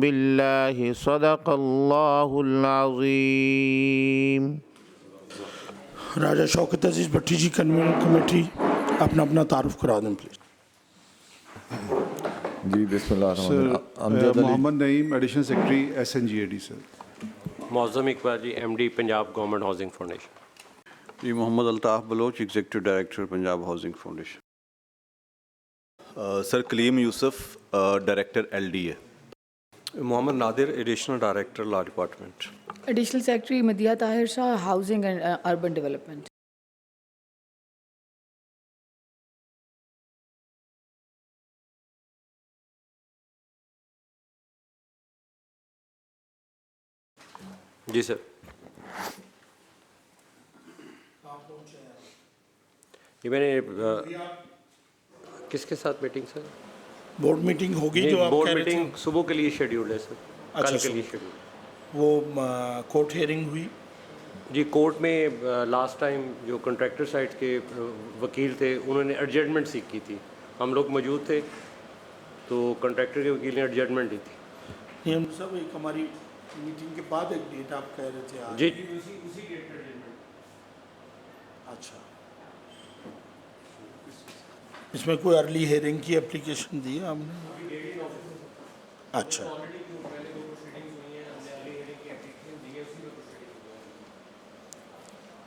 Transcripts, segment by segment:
बिल्लाहि सदक़ल्लाहुल अज़ीम। राजा शौकत अजीज़ भट्टी जी कन्वीनर कमेटी अपना अपना तारुफ करा दें प्लीज़। जी बिस्मिल्लाह। Mohammad Naeem additional secretary SNGAD sir. Moazzam Iqbal ji MD Punjab government housing foundation. जी Mohammad Altaf Baloch executive director Punjab housing foundation. Sir Kaleem Yousuf director LDA। Mohammad Nadir additional director law department. Additional secretary Madiha Tahir Shah housing and urban development. जी सर। ये मैंने किसके साथ मीटिंग सर? बोर्ड मीटिंग होगी जो आप बोर्ड कह रहे थे? मीटिंग सुबह के लिए शेड्यूल है सर। अच्छा, कल के लिए शेड्यूल। वो कोर्ट हियरिंग हुई जी कोर्ट में लास्ट टाइम जो कॉन्ट्रैक्टर साइड के वकील थे उन्होंने एडजस्टमेंट सीख की थी, हम लोग मौजूद थे तो कॉन्ट्रैक्टर के वकील ने एडजस्टमेंट दी थी। नियम साहब एक हमारी मीटिंग के बाद एक डेट आप कह रहे थे आज। जी उसी डेट पर एडजस्टमेंट। अच्छा, इसमें कोई अर्ली हियरिंग की एप्लीकेशन दी है हमने? अच्छा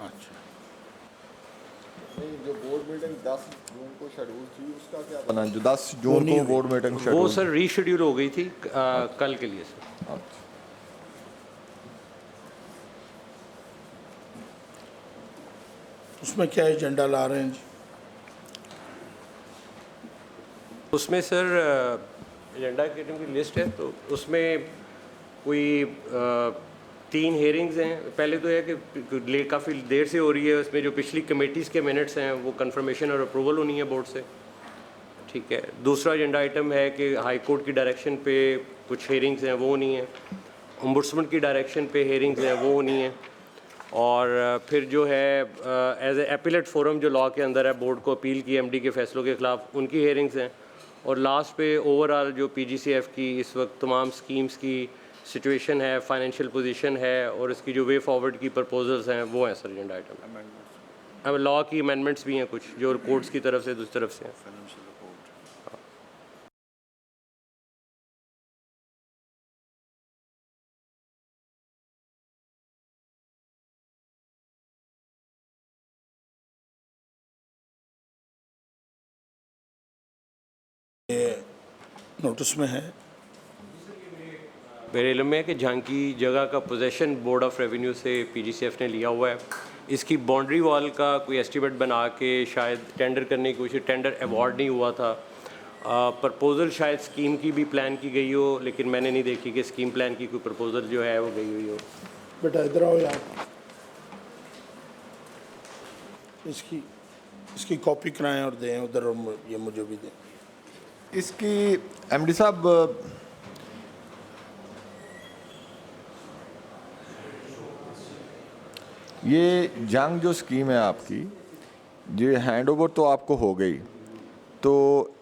अच्छा। जो बोर्ड मीटिंग 10 जून को शेड्यूल थी उसका क्या बना? जो 10 जून को बोर्ड मीटिंग शेड्यूल वो सर रीशेड्यूल हो गई थी कल के लिए सर। अच्छा। उसमें क्या एजेंडा ला रहे हैं जी? उसमें सर एजेंडा की लिस्ट है तो उसमें कोई 3 हेयरिंग्स हैं। पहले तो है कि काफ़ी देर से हो रही है, उसमें जो पिछली कमेटीज़ के मिनट्स हैं वो कंफर्मेशन और अप्रूवल होनी है बोर्ड से, ठीक है। दूसरा एजेंडा आइटम है कि हाई कोर्ट की डायरेक्शन पे कुछ हेयरिंग्स हैं वो होनी है, ओम्बुड्समैन की डायरेक्शन पे हेयरिंग्स हैं वो होनी है, और फिर जो है एज ए एपीलेट फोरम जो लॉ के अंदर है बोर्ड को अपील की MD के फैसलों के ख़िलाफ़ उनकी हेयरिंग्स हैं, और लास्ट पे ओवरऑल जो PGCF की इस वक्त तमाम स्कीम्स की सिचुएशन है, फाइनेंशियल पोजीशन है और इसकी जो वे फॉरवर्ड की प्रपोजल्स हैं वो हैं सर एजेंडा आइटम। अब लॉ की अमेंडमेंट्स भी हैं कुछ जो कोर्ट्स की तरफ से दूसरी तरफ से हैं। नोटिस में है मेरे इल्म में है कि झांकी जगह का पोजेसन बोर्ड ऑफ रेवेन्यू से PGCF ने लिया हुआ है। इसकी बाउंड्री वॉल का कोई एस्टीमेट बना के शायद टेंडर करने की कोशिश, टेंडर अवार्ड नहीं हुआ था। प्रपोज़ल शायद स्कीम की भी प्लान की गई हो, लेकिन मैंने नहीं देखी कि स्कीम प्लान की कोई प्रपोज़ल जो है वो गई हुई हो। बेटा इधर आओ यार, इसकी कॉपी कराएं और दें उधर, और ये मुझे भी दें। इसकी MD साहब ये जंग जो स्कीम है आपकी, ये हैंडओवर तो आपको हो गई, तो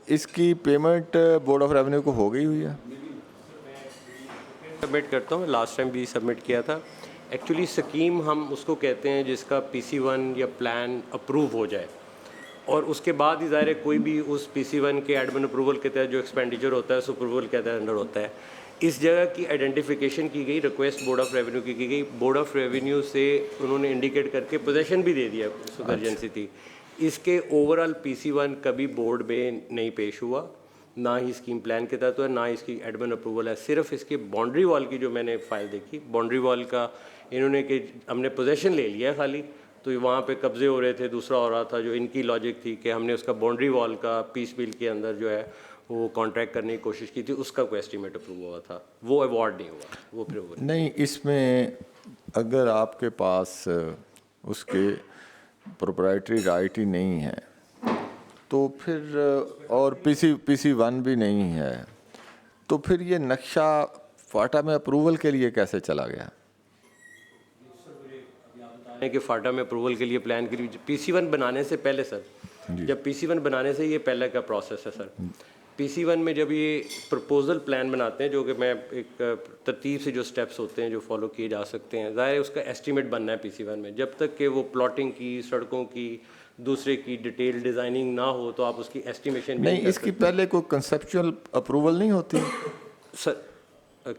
इसकी पेमेंट बोर्ड ऑफ रेवेन्यू को हो गई हुई है? सबमिट करता हूँ, लास्ट टाइम भी सबमिट किया था। एक्चुअली स्कीम हम उसको कहते हैं जिसका PC1 या प्लान अप्रूव हो जाए, और उसके बाद ही ज़ाहिर कोई भी उस PC1 के एडमिन अप्रूवल के तहत जो एक्सपेंडिचर होता है उस अप्रूवल के तहत अंडर होता है। इस जगह की आइडेंटिफिकेशन की गई, रिक्वेस्ट बोर्ड ऑफ रेवेन्यू की गई, बोर्ड ऑफ रेवेन्यू से उन्होंने इंडिकेट करके पोजेसन भी दे दिया, अर्जेंसी थी। इसके ओवरऑल PC1 कभी बोर्ड में नहीं पेश हुआ, ना ही स्कीम प्लान के तहत हुआ, ना इसकी एडमिन अप्रूवल है। सिर्फ इसकी बाउंड्री वॉल की जो मैंने फ़ाइल देखी, बाउंड्री वॉल का इन्होंने कि हमने पोजेसन ले लिया है खाली, तो वहाँ पे कब्जे हो रहे थे, दूसरा हो रहा था। जो इनकी लॉजिक थी कि हमने उसका बाउंड्री वॉल का पीस बिल के अंदर जो है वो कॉन्ट्रैक्ट करने की कोशिश की थी, उसका कोई एस्टीमेट अप्रूव हुआ था, वो अवार्ड नहीं हुआ, वो फिर हुआ नहीं। इसमें अगर आपके पास उसके प्रोप्राइटरी राइट ही नहीं है तो फिर, और PC1 भी नहीं है, तो फिर ये नक्शा फाटा में अप्रूवल के लिए कैसे चला गया? कि फाटा में अप्रूवल के लिए प्लान के लिए PC1 बनाने से पहले सर, जब PC1 बनाने से ये पहले का प्रोसेस है सर। PC1 में जब ये प्रपोजल प्लान बनाते हैं, जो कि मैं एक तरतीब से जो स्टेप्स होते हैं जो फॉलो किए जा सकते हैं, ज़ाहिर है उसका एस्टीमेट बनना है PC1 में। जब तक कि वो प्लॉटिंग की, सड़कों की, दूसरे की डिटेल डिज़ाइनिंग ना हो तो आप उसकी एस्टीमेशन नहीं, इसकी पहले कोई कंसेप्चुअल अप्रूवल नहीं होती सर।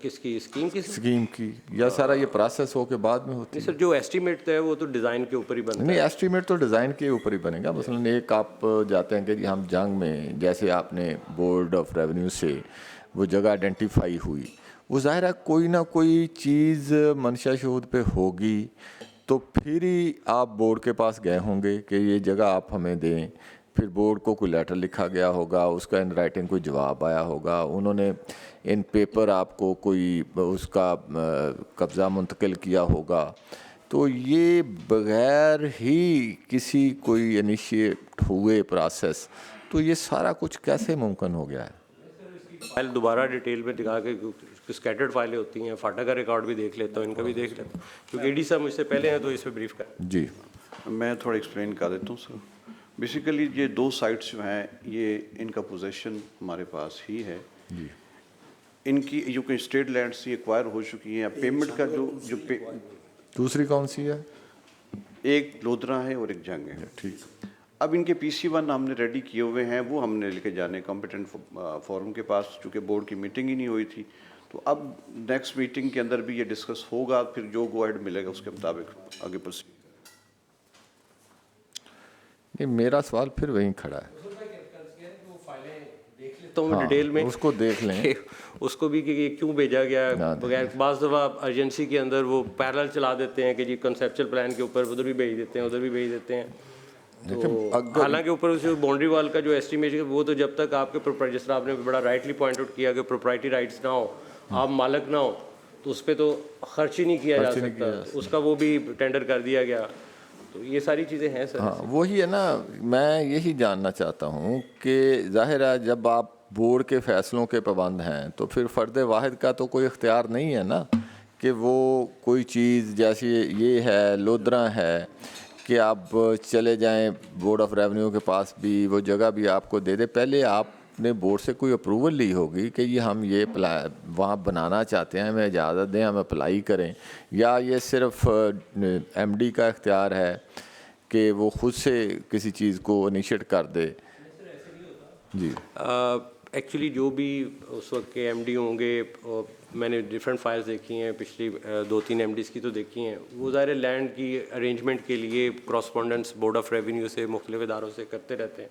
किसकी? स्कीम की या सारा ये प्रोसेस हो के बाद में होती नहीं सर, जो एस्टीमेट है वो तो डिज़ाइन के ऊपर ही बनता है। नहीं, एस्टीमेट तो डिज़ाइन के ऊपर ही बनेगा। मसलन एक आप जाते हैं कि जी हम जंग में, जैसे आपने बोर्ड ऑफ रेवेन्यू से वो जगह आइडेंटिफाई हुई, वो ज़ाहिर है कोई ना कोई चीज़ मंशा शहूद पे होगी, तो फिर ही आप बोर्ड के पास गए होंगे कि ये जगह आप हमें दें। फिर बोर्ड को कोई लेटर लिखा गया होगा, उसका इन राइटिंग कोई जवाब आया होगा, उन्होंने इन पेपर आपको कोई उसका कब्ज़ा मुंतकिल किया होगा। तो ये बग़ैर ही किसी कोई इनिशिएट हुए प्रोसेस, तो ये सारा कुछ कैसे मुमकिन हो गया है? फाइल दोबारा डिटेल में दिखा के, स्कैटर्ड फाइलें होती हैं, फाटा का रिकॉर्ड भी देख लेता हूँ, इनका भी देख लेता हूँ, क्योंकि AD साहब मुझसे पहले हैं तो इस पर ब्रीफ कर। जी, मैं थोड़ा एक्सप्लेन कर देता हूँ सर। बेसिकली ये 2 साइट्स जो हैं, ये इनका पोजेसन हमारे पास ही है जी। इनकी जो कि स्टेट लैंड से एक्वायर हो चुकी हैं। पेमेंट का जो दूसरी कौन सी है? एक लोधरा है और एक जंग है। ठीक। अब इनके PC1 हमने रेडी किए हुए हैं, वो हमने लेके जाने कॉम्पिटेंट फोरम के पास, चूँकि बोर्ड की मीटिंग ही नहीं हुई थी। तो अब नेक्स्ट मीटिंग के अंदर भी ये डिस्कस होगा, फिर जो गो अहेड मिलेगा उसके मुताबिक आगे प्रोसीड। ये मेरा सवाल फिर वहीं खड़ा है, तो हम डिटेल में उसको देख लें, उसको भी कि क्यों भेजा गया बगैर। बाज़ दफ़ा अर्जेंसी के अंदर वो पैरेलल चला देते हैं कि जी कंसेप्चुअल प्लान के ऊपर उधर भी भेज देते हैं, उधर भी भेज देते हैं। तो हालांकि ऊपर उस बाउंड्री वॉल का जो एस्टीमेट है वो तो जब तक आपके, जिस तरह आपने बड़ा राइटली पॉइंट आउट किया कि प्रोप्राइटरी राइट्स ना हो, आप मालिक ना हो, तो उस पर तो खर्च ही नहीं किया जा सकता, उसका वो भी टेंडर कर दिया गया। तो ये सारी चीज़ें हैं सर। हाँ, वही है ना। मैं यही जानना चाहता हूँ कि ज़ाहिर है जब आप बोर्ड के फ़ैसलों के पाबंद हैं तो फिर फ़र्द वाहिद का तो कोई इख्तियार नहीं है ना कि वो कोई चीज़ जैसे ये है, लोधरा है, कि आप चले जाएं बोर्ड ऑफ रेवेन्यू के पास भी, वो जगह भी आपको दे दे। पहले आपने बोर्ड से कोई अप्रूवल ली होगी कि ये हम ये वहाँ बनाना चाहते हैं, हमें इजाज़त दें, हम अप्लाई करें, या ये सिर्फ MD का इख्तियार है कि वो ख़ुद से किसी चीज़ को इनिशिएट कर दे? जी, एक्चुअली जो भी उस वक्त के MD होंगे, मैंने डिफरेंट फाइल्स देखी हैं, पिछली 2-3 MDs की तो देखी हैं, वो ज़ाहिर लैंड की अरेंजमेंट के लिए कॉरस्पॉन्डेंस बोर्ड ऑफ रेवेन्यू से मुख्तलिफ इदारों से करते रहते हैं।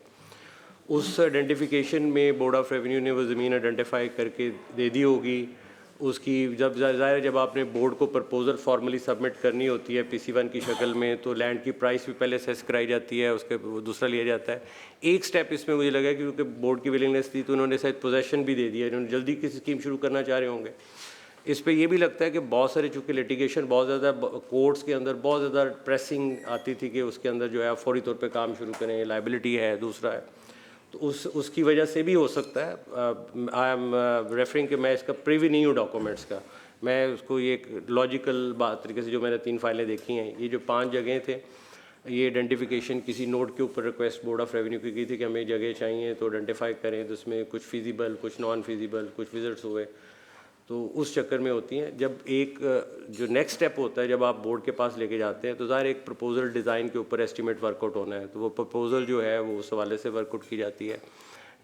उस आइडेंटिफिकेशन में बोर्ड ऑफ रेवेन्यू ने वो ज़मीन आइडेंटिफाई करके दे दी होगी। उसकी जब ज़ाहिर जब आपने बोर्ड को प्रपोजल फॉर्मली सबमिट करनी होती है PC1 की शक्ल में, तो लैंड की प्राइस भी पहले सेस कराई जाती है, उसके दूसरा लिया जाता है। एक स्टेप इसमें मुझे लगा कि क्योंकि बोर्ड की विलिंगनेस थी तो उन्होंने शायद पोजेसन भी दे दिया, इन्होंने जल्दी किसी स्कीम शुरू करना चाह रहे होंगे। इस पे ये भी लगता है कि बहुत सारे, चूँकि लिटिगेशन बहुत ज़्यादा कोर्ट्स के अंदर बहुत ज़्यादा प्रेसिंग आती थी कि उसके अंदर जो है फौरी तौर पे काम शुरू करें, लाइबिलिटी है, दूसरा है, तो उसकी वजह से भी हो सकता है। आई एम रेफरिंग कि मैं इसका प्रीवी नहीं हूँ डॉक्यूमेंट्स का, मैं उसको ये एक लॉजिकल बात तरीके से, जो मैंने 3 फाइलें देखी हैं, ये जो 5 जगह थे, ये आइडेंटिफिकेशन किसी नोट के ऊपर रिक्वेस्ट बोर्ड ऑफ रेवेन्यू की गई थी कि हमें जगह चाहिए तो आइडेंटिफाई करें, तो उसमें कुछ फिजिबल, कुछ नॉन फिजिबल, कुछ विजिट्स हुए, तो उस चक्कर में होती हैं। जब एक जो नेक्स्ट स्टेप होता है, जब आप बोर्ड के पास लेके जाते हैं, तो ज़ाहिर एक प्रपोजल डिज़ाइन के ऊपर एस्टीमेट वर्कआउट होना है, तो वो प्रपोजल जो है वो उस हवाले से वर्कआउट की जाती है।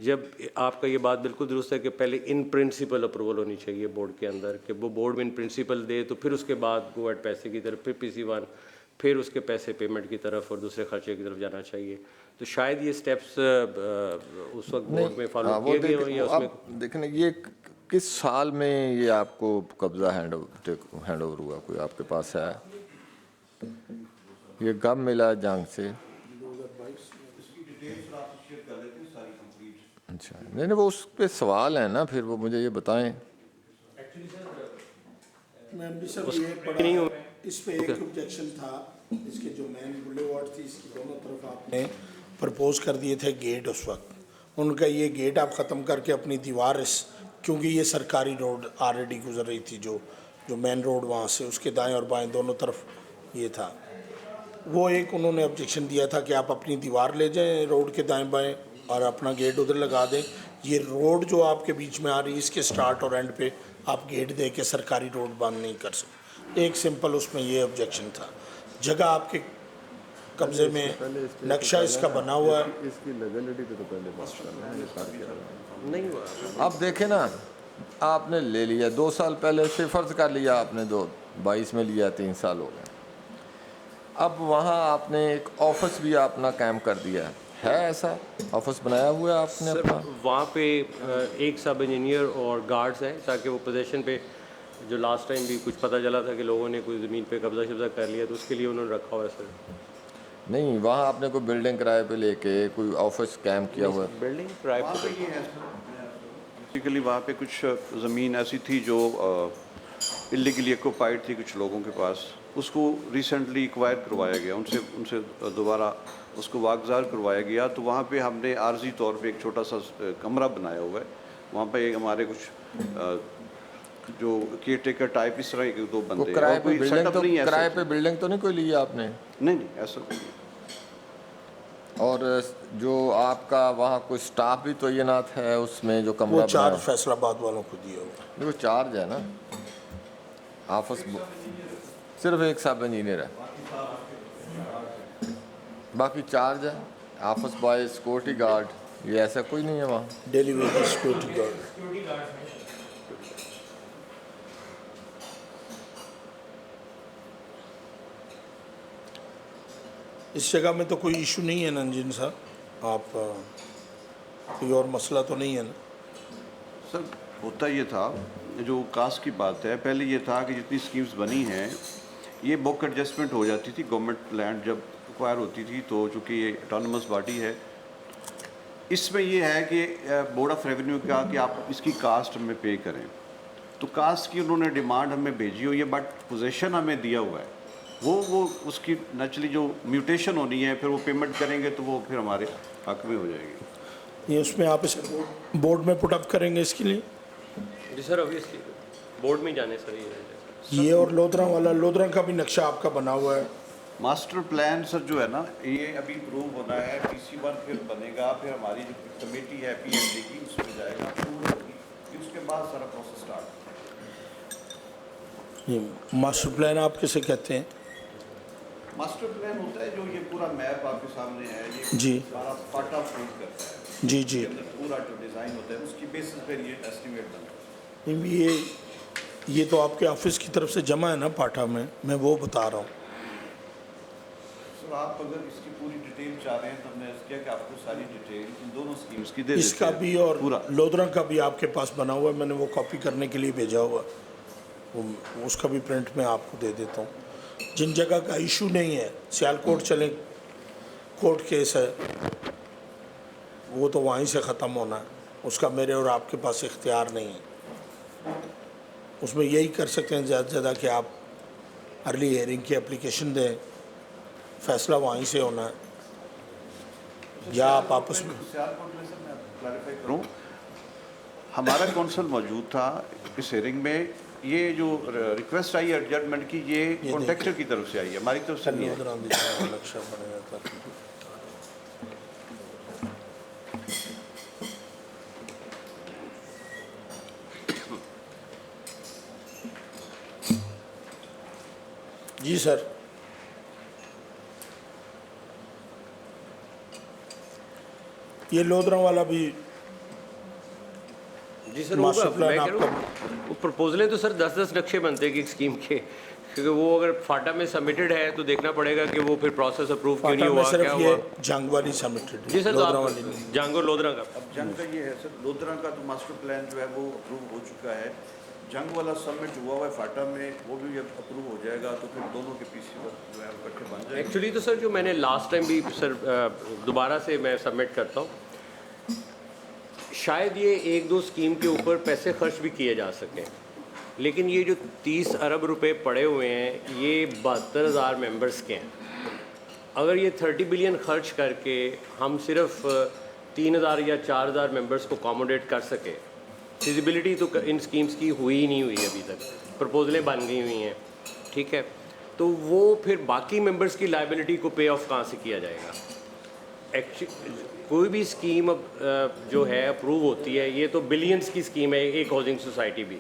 जब आपका ये बात बिल्कुल दुरुस्त है कि पहले इन प्रिंसिपल अप्रूवल होनी चाहिए बोर्ड के अंदर, कि वो बोर्ड में इन प्रिंसिपल दे, तो फिर उसके बाद गो एट पैसे की तरफ, फिर PC1, फिर उसके पैसे पेमेंट की तरफ और दूसरे खर्चे की तरफ जाना चाहिए। तो शायद ये स्टेप्स उस वक्त बोर्ड में फॉलो किए गए हों, या उसमें देखने ये किस साल में ये आपको कब्ज़ा हैंड ओवर हुआ, कोई आपके पास है? ये कब मिला जंग से? अच्छा, नहीं वो उस पे सवाल है ना, फिर वो मुझे ये बताएं। मैम भी सब ये पढ़ा, इस पे एक ऑब्जेक्शन था, इसके जो मेन बुलेवार्ड थी इसकी दोनों तरफ आपने प्रपोज कर दिए थे गेट उस वक्त। उनका ये गेट आप ख़त्म करके अपनी दीवार क्योंकि ये सरकारी रोड ऑलरेडी गुजर रही थी, जो मेन रोड वहाँ से उसके दाएं और बाएं दोनों तरफ ये था, वो एक उन्होंने ऑब्जेक्शन दिया था कि आप अपनी दीवार ले जाएं रोड के दाएं बाएं और अपना गेट उधर लगा दें। ये रोड जो आपके बीच में आ रही है इसके स्टार्ट और एंड पे आप गेट दे के सरकारी रोड बंद नहीं कर सकते। एक सिंपल उसमें ये ऑब्जेक्शन था। जगह आपके कब्जे में, नक्शा इसका बना हुआ है। इसकी लीगलिटी पे तो पहले बात करना है, ये साथ क्या नहीं हुआ। अब देखें ना, आपने ले लिया 2 साल पहले से, फ़र्ज़ कर लिया आपने 22 में लिया, 3 साल हो गए। अब वहाँ आपने एक ऑफिस भी अपना कायम कर दिया है ऐसा ऑफिस बनाया हुआ है आपने सर, अपना? वहाँ पे एक सब इंजीनियर और गार्ड्स हैं ताकि वो पोजीशन पे, जो लास्ट टाइम भी कुछ पता चला था कि लोगों ने कोई ज़मीन पे कब्जा शब्जा कर लिया, तो उसके लिए उन्होंने रखा हुआ है सर। नहीं, वहाँ आपने कोई बिल्डिंग किराए पे लेके कोई ऑफिस कायम किया हुआ है? बिल्डिंग किराए पे बेसिकली वहाँ पे कुछ ज़मीन ऐसी थी जो इलीगली ऑक्यूपाइड थी कुछ लोगों के पास, उसको रिसेंटली एक्वायर करवाया गया, उनसे दोबारा उसको वागजार करवाया गया। तो वहाँ पे हमने आर्जी तौर पे एक छोटा सा कमरा बनाया हुआ है। वहाँ पे हमारे कुछ जो केयर टेकर टाइप इस तरह के 2 बंदे, किराए पे बिल्डिंग तो नहीं कोई लिया आपने? नहीं ऐसा कोई नहीं। और जो आपका वहाँ कोई स्टाफ भी तो तैनात है उसमें जो कमरा वो चार्ज फैसलाबाद वालों को दिया हुआ। देखो चार्ज है ना, ऑफिस सिर्फ एक सब इंजीनियर है, बाकी चार्ज है ऑफिस बॉय, सिक्योरिटी गार्ड, ये ऐसा कोई नहीं है वहाँ? Daily wages security guard. इस जगह में तो कोई इशू नहीं है ना जिन साहब, आप कोई और मसला तो नहीं है ना? सर होता ये था, जो कास्ट की बात है, पहले ये था कि जितनी स्कीम्स बनी हैं ये बुक एडजस्टमेंट हो जाती थी। गवर्नमेंट लैंड जब एक्वायर होती थी तो चूँकि ये ऑटोनमस बॉडी है, इसमें ये है कि बोर्ड ऑफ रेवेन्यू का कि आप इसकी कास्ट हमें पे करें, तो कास्ट की उन्होंने डिमांड हमें भेजी हुई है, बट पोजीशन हमें दिया हुआ है। वो उसकी नेचुरली जो म्यूटेशन होनी है, फिर वो पेमेंट करेंगे तो वो फिर हमारे हक में हो जाएगी। ये उसमें आप इसे बोर्ड में पुटअप करेंगे इसके लिए? जी सर, ऑब्वियसली बोर्ड में जाने सर ये और लोधरा का भी नक्शा आपका बना हुआ है? मास्टर प्लान सर जो है ना, ये अभी अप्रूव होना है, PC1 फिर बनेगा, फिर हमारी जो कमेटी है PND की उसमें जाएगा, फिर उसके बाद सारा प्रोसेस स्टार्ट। ये मास्टर प्लान आप किसे कहते हैं? मास्टर प्लान होता है जो ये पूरा मैप आपके सामने है, ये जी सारा पार्ट ऑफ प्रूव करता है, जी पूरा जो डिज़ाइन होता है उसकी बेसिस पर ये एस्टिमेट बनता है। ये तो आपके ऑफिस की तरफ से जमा है ना पाठा में, मैं वो बता रहा हूँ। सर आप अगर इसकी पूरी डिटेल चाह रहे हैं तो हमने किया कि आपको सारी डिटेल इन दोनों स्कीम्स की दे देते हैं। इसका भी और पूरा लोधरा का भी आपके पास बना हुआ है, मैंने वो कॉपी करने के लिए भेजा हुआ, उसका भी प्रिंट मैं आपको दे देता हूँ। जिन जगह का इशू नहीं है, सियालकोट चले, कोर्ट केस है, वो तो वहीं से ख़त्म होना है, उसका मेरे और आपके पास इख्तियार नहीं है। उसमें यही कर सकते हैं ज़्यादा से ज़्यादा कि आप अर्ली हियरिंग की एप्लीकेशन दें, फैसला वहीं से होना है, या आप आपस में। सियालकोट में सर मैं क्लैरिफाई करूँ, हमारा कौंसल मौजूद था इस हियरिंग में। ये जो रिक्वेस्ट आई है एडजस्टमेंट की, ये कॉन्ट्रैक्टर की तरफ से आई है, हमारी तरफ से नहीं है। जी सर, ये लोधरा वाला भी जी सर होगा। मैं कह रहा हूँ वो प्रपोजलें तो सर 10-10 नक्शे बनते हैं कि स्कीम के, क्योंकि वो अगर फाटा में सबमिटेड है तो देखना पड़ेगा कि वो फिर प्रोसेस अप्रूव क्यों नहीं हुआ, क्या हुआ। जंग वाली सबमिटेड जी सर, तो आप जंग और लोधरा का, अब जंग का ये है सर, लोधरा का तो मास्टर प्लान जो है वो अप्रूव हो चुका है, जंग वाला सबमिट हुआ हुआ है फाटा में, वो भी जब अप्रूव हो जाएगा तो फिर दोनों के पीसी जो है इकट्ठे बन जाएंगे। एक्चुअली तो सर जो मैंने लास्ट टाइम भी सर दोबारा से मैं सबमिट करता हूँ, शायद ये 1-2 स्कीम के ऊपर पैसे खर्च भी किए जा सकें, लेकिन ये जो 30 अरब रुपए पड़े हुए हैं ये 72,000 मेंबर्स के हैं। अगर ये 30 बिलियन खर्च करके हम सिर्फ 3,000 या 4,000 मेंबर्स को अकोमोडेट कर सके, फिजिबिलिटी तो इन स्कीम्स की हुई ही नहीं हुई अभी तक, प्रपोजलें बन गई हुई हैं, ठीक है, तो वो फिर बाकी मेंबर्स की लाइबिलिटी को पे ऑफ कहाँ से किया जाएगा? कोई भी स्कीम अब जो है अप्रूव होती है, ये तो बिलियंस की स्कीम है एक हाउसिंग सोसाइटी भी,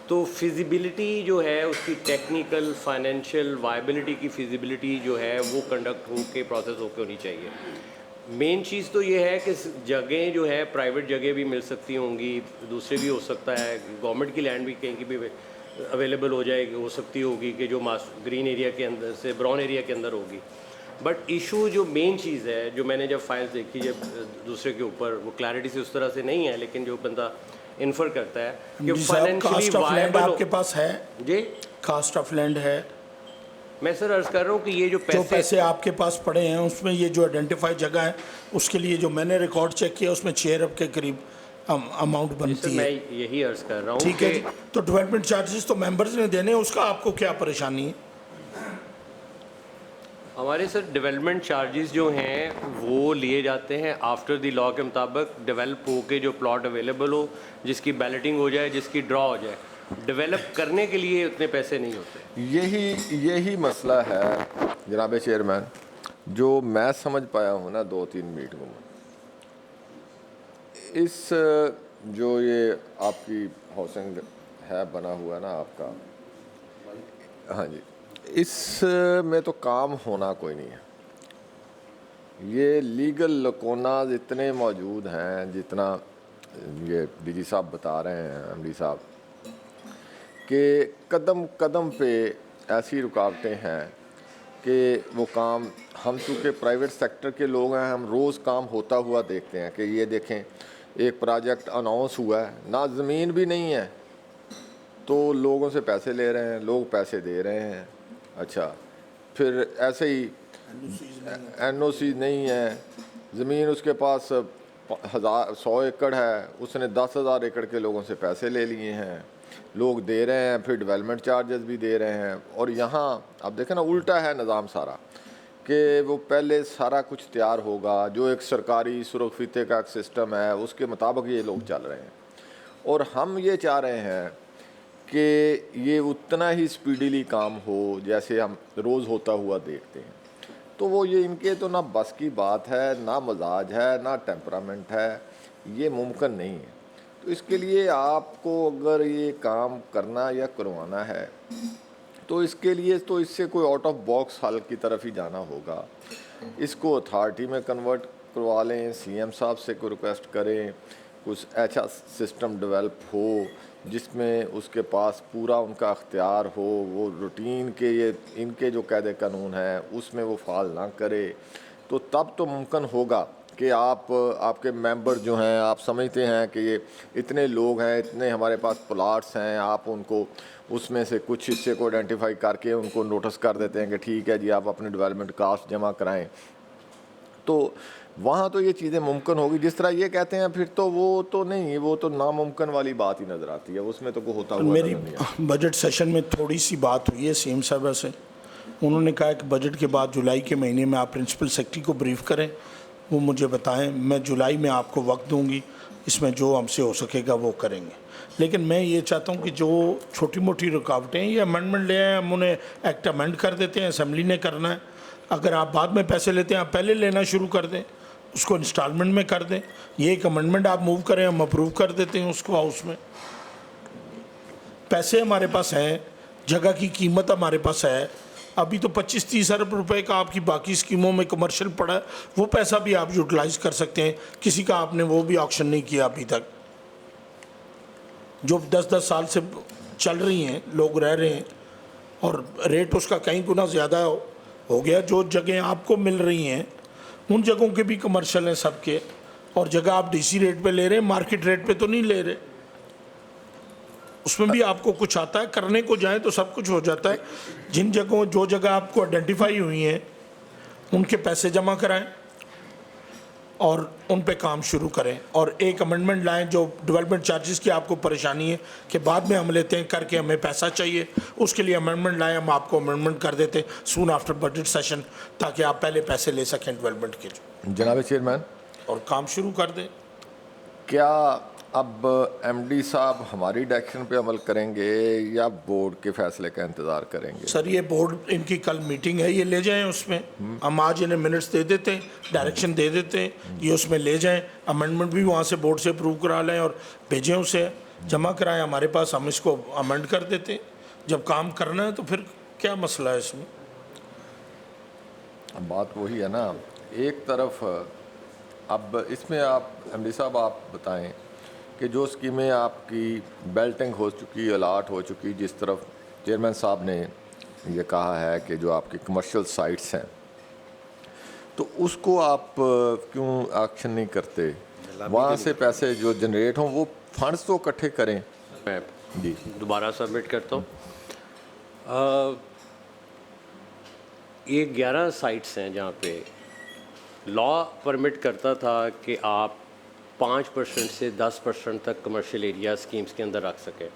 तो फिजिबिलिटी जो है उसकी टेक्निकल फाइनेंशियल वायबिलिटी की फिजिबिलिटी जो है वो कंडक्ट हो के प्रोसेस होकर होनी चाहिए। मेन चीज़ तो ये है कि जगह जो है प्राइवेट जगह भी मिल सकती होंगी, दूसरे भी हो सकता है, गवर्नमेंट की लैंड भी कहीं की भी अवेलेबल हो जाएगी, हो सकती होगी कि जो ग्रीन एरिया के अंदर से ब्राउन एरिया के अंदर होगी। बट इशू जो मेन चीज़ है, जो मैंने जब फाइल्स देखी जब दूसरे के ऊपर, वो क्लैरिटी से उस तरह से नहीं है, लेकिन जो बंदा इन्फर करता है कि फाइनेंशियली वायबल आपके पास है जी, कास्ट ऑफ लैंड है। मैं सर अर्ज कर रहा हूँ कि ये जो पैसे आपके पास पड़े हैं उसमें ये जो आइडेंटिफाइड जगह है उसके लिए जो मैंने रिकॉर्ड चेक किया उसमें 6 अरब के करीब अमाउंट बनती है। मैं यही अर्ज कर रहा हूँ, ठीक है जी। तो डेवलपमेंट चार्जेस तो मेंबर्स ने देने हैं, उसका आपको क्या परेशानी है? हमारे सर डेवलपमेंट चार्जेस जो हैं वो लिए जाते हैं आफ्टर द लॉ के मुताबिक, डेवलप हो के जो प्लॉट अवेलेबल हो, जिसकी बैलेटिंग हो जाए, जिसकी ड्रॉ हो जाए। डेवलप करने के लिए उतने पैसे नहीं होते। यही मसला है जनाब चेयरमैन, जो मैं समझ पाया हूँ ना 2-3 मीटिंगों में। इस जो ये आपकी हाउसिंग है बना हुआ ना आपका, हाँ जी, इस में तो काम होना कोई नहीं है। ये लीगल लकोनाज इतने मौजूद हैं, जितना ये डीजी साहब बता रहे हैं, एमडी साहब, कि कदम कदम पे ऐसी रुकावटें हैं कि वो काम, हम चूँकि प्राइवेट सेक्टर के लोग हैं, हम रोज़ काम होता हुआ देखते हैं कि ये देखें एक प्रोजेक्ट अनाउंस हुआ है, ना ज़मीन भी नहीं है तो लोगों से पैसे ले रहे हैं, लोग पैसे दे रहे हैं। अच्छा, फिर ऐसे ही NOC नहीं है, ज़मीन उसके पास 100 एकड़ है, उसने 10,000 एकड़ के लोगों से पैसे ले लिए हैं, लोग दे रहे हैं, फिर डेवलपमेंट चार्जेस भी दे रहे हैं। और यहाँ अब देखें ना, उल्टा है निज़ाम सारा, कि वो पहले सारा कुछ तैयार होगा, जो एक सरकारी सुरक्षित का एक सिस्टम है उसके मुताबिक ये लोग चल रहे हैं, और हम ये चाह रहे हैं कि ये उतना ही स्पीडीली काम हो जैसे हम रोज़ होता हुआ देखते हैं। तो वो ये इनके तो ना बस की बात है, ना मजाज है, ना टेम्परामेंट है, ये मुमकिन नहीं है। तो इसके लिए आपको अगर ये काम करना या करवाना है तो इसके लिए तो इससे कोई आउट ऑफ बॉक्स हल की तरफ ही जाना होगा। इसको अथॉरिटी में कन्वर्ट करवा लें, CM साहब से कोई रिक्वेस्ट करें, कुछ ऐसा सिस्टम डेवलप हो जिसमें उसके पास पूरा उनका अख्तियार हो, वो रूटीन के ये इनके जो कायदे कानून हैं उसमें वो फाल ना करे, तो तब तो मुमकिन होगा कि आपके मेंबर जो हैं, आप समझते हैं कि ये इतने लोग हैं, इतने हमारे पास प्लाट्स हैं, आप उनको उसमें से कुछ हिस्से को आइडेंटिफाई करके उनको नोटिस कर देते हैं कि ठीक है जी आप अपने डेवलपमेंट कास्ट जमा कराएं, तो वहाँ तो ये चीज़ें मुमकिन होगी। जिस तरह ये कहते हैं फिर तो वो तो नहीं, वो तो नामुमकिन वाली बात ही नज़र आती है, उसमें तो कोई होता हुआ मेरी बजट सेशन में थोड़ी सी बात हुई है CM साहब से, उन्होंने कहा कि बजट के बाद जुलाई के महीने में आप प्रिंसिपल सेक्रेटरी को ब्रीफ करें, वो मुझे बताएं, मैं जुलाई में आपको वक्त दूंगी, इसमें जो हमसे हो सकेगा वो करेंगे। लेकिन मैं ये चाहता हूँ कि जो छोटी मोटी रुकावटें, ये अमेंडमेंट ले आए, हम उन्हें एक्ट अमेंड कर देते हैं, असेंबली ने करना है। अगर आप बाद में पैसे लेते हैं, आप पहले लेना शुरू कर दें, उसको इंस्टॉलमेंट में कर दें। ये एक अमेंडमेंट आप मूव करें, हम अप्रूव कर देते हैं उसको हाउस में। पैसे हमारे पास हैं, जगह की कीमत हमारे पास है, अभी तो 25-30 अरब रुपए का आपकी बाकी स्कीमों में कमर्शियल पड़ा है, वो पैसा भी आप यूटिलाइज कर सकते हैं। किसी का आपने वो भी ऑक्शन नहीं किया अभी तक, जो 10-10 साल से चल रही हैं, लोग रह रहे हैं और रेट उसका कई गुना ज़्यादा हो गया। जो जगह आपको मिल रही हैं उन जगहों के भी कमर्शियल हैं सबके, और जगह आप DC रेट पे ले रहे हैं, मार्केट रेट पे तो नहीं ले रहे। उसमें भी आपको कुछ आता है, करने को जाए तो सब कुछ हो जाता है। जिन जगहों जो जगह आपको आइडेंटिफाई हुई हैं उनके पैसे जमा कराएं और उन पे काम शुरू करें, और एक अमेंडमेंट लाएं जो डेवलपमेंट चार्जेस की आपको परेशानी है कि बाद में हम लेते हैं करके हमें पैसा चाहिए, उसके लिए अमेंडमेंट लाएं, हम आपको अमेंडमेंट कर देते सून आफ्टर बजट सेशन, ताकि आप पहले पैसे ले सकें डेवलपमेंट के। जनाब चेयरमैन, और काम शुरू कर दें। क्या अब एमडी साहब हमारी डायरेक्शन पे अमल करेंगे या बोर्ड के फैसले का इंतज़ार करेंगे? सर ये बोर्ड इनकी कल मीटिंग है, ये ले जाएं उसमें, हम आज इन्हें मिनट्स दे देते हैं, डायरेक्शन दे देते हैं, ये उसमें ले जाएं, अमेंडमेंट भी वहाँ से बोर्ड से अप्रूव करा लें और भेजें उसे, जमा कराएं हमारे पास, हम इसको अमेंड कर देते हैं। जब काम करना है तो फिर क्या मसला है इसमें? बात वही है ना, एक तरफ अब इसमें आप एमडी साहब आप बताएं कि जो स्कीमें आपकी बेल्टिंग हो चुकी, अलाट हो चुकी, जिस तरफ चेयरमैन साहब ने ये कहा है कि जो आपकी कमर्शियल साइट्स हैं तो उसको आप क्यों एक्शन नहीं करते? वहाँ से पैसे जो जनरेट हों वो फंड्स तो इकट्ठे करें। मैं जी दोबारा सबमिट करता हूँ। ये 11 साइट्स हैं जहाँ पे लॉ परमिट करता था कि आप 5% से 10% तक कमर्शियल एरिया स्कीम्स के अंदर रख सकें।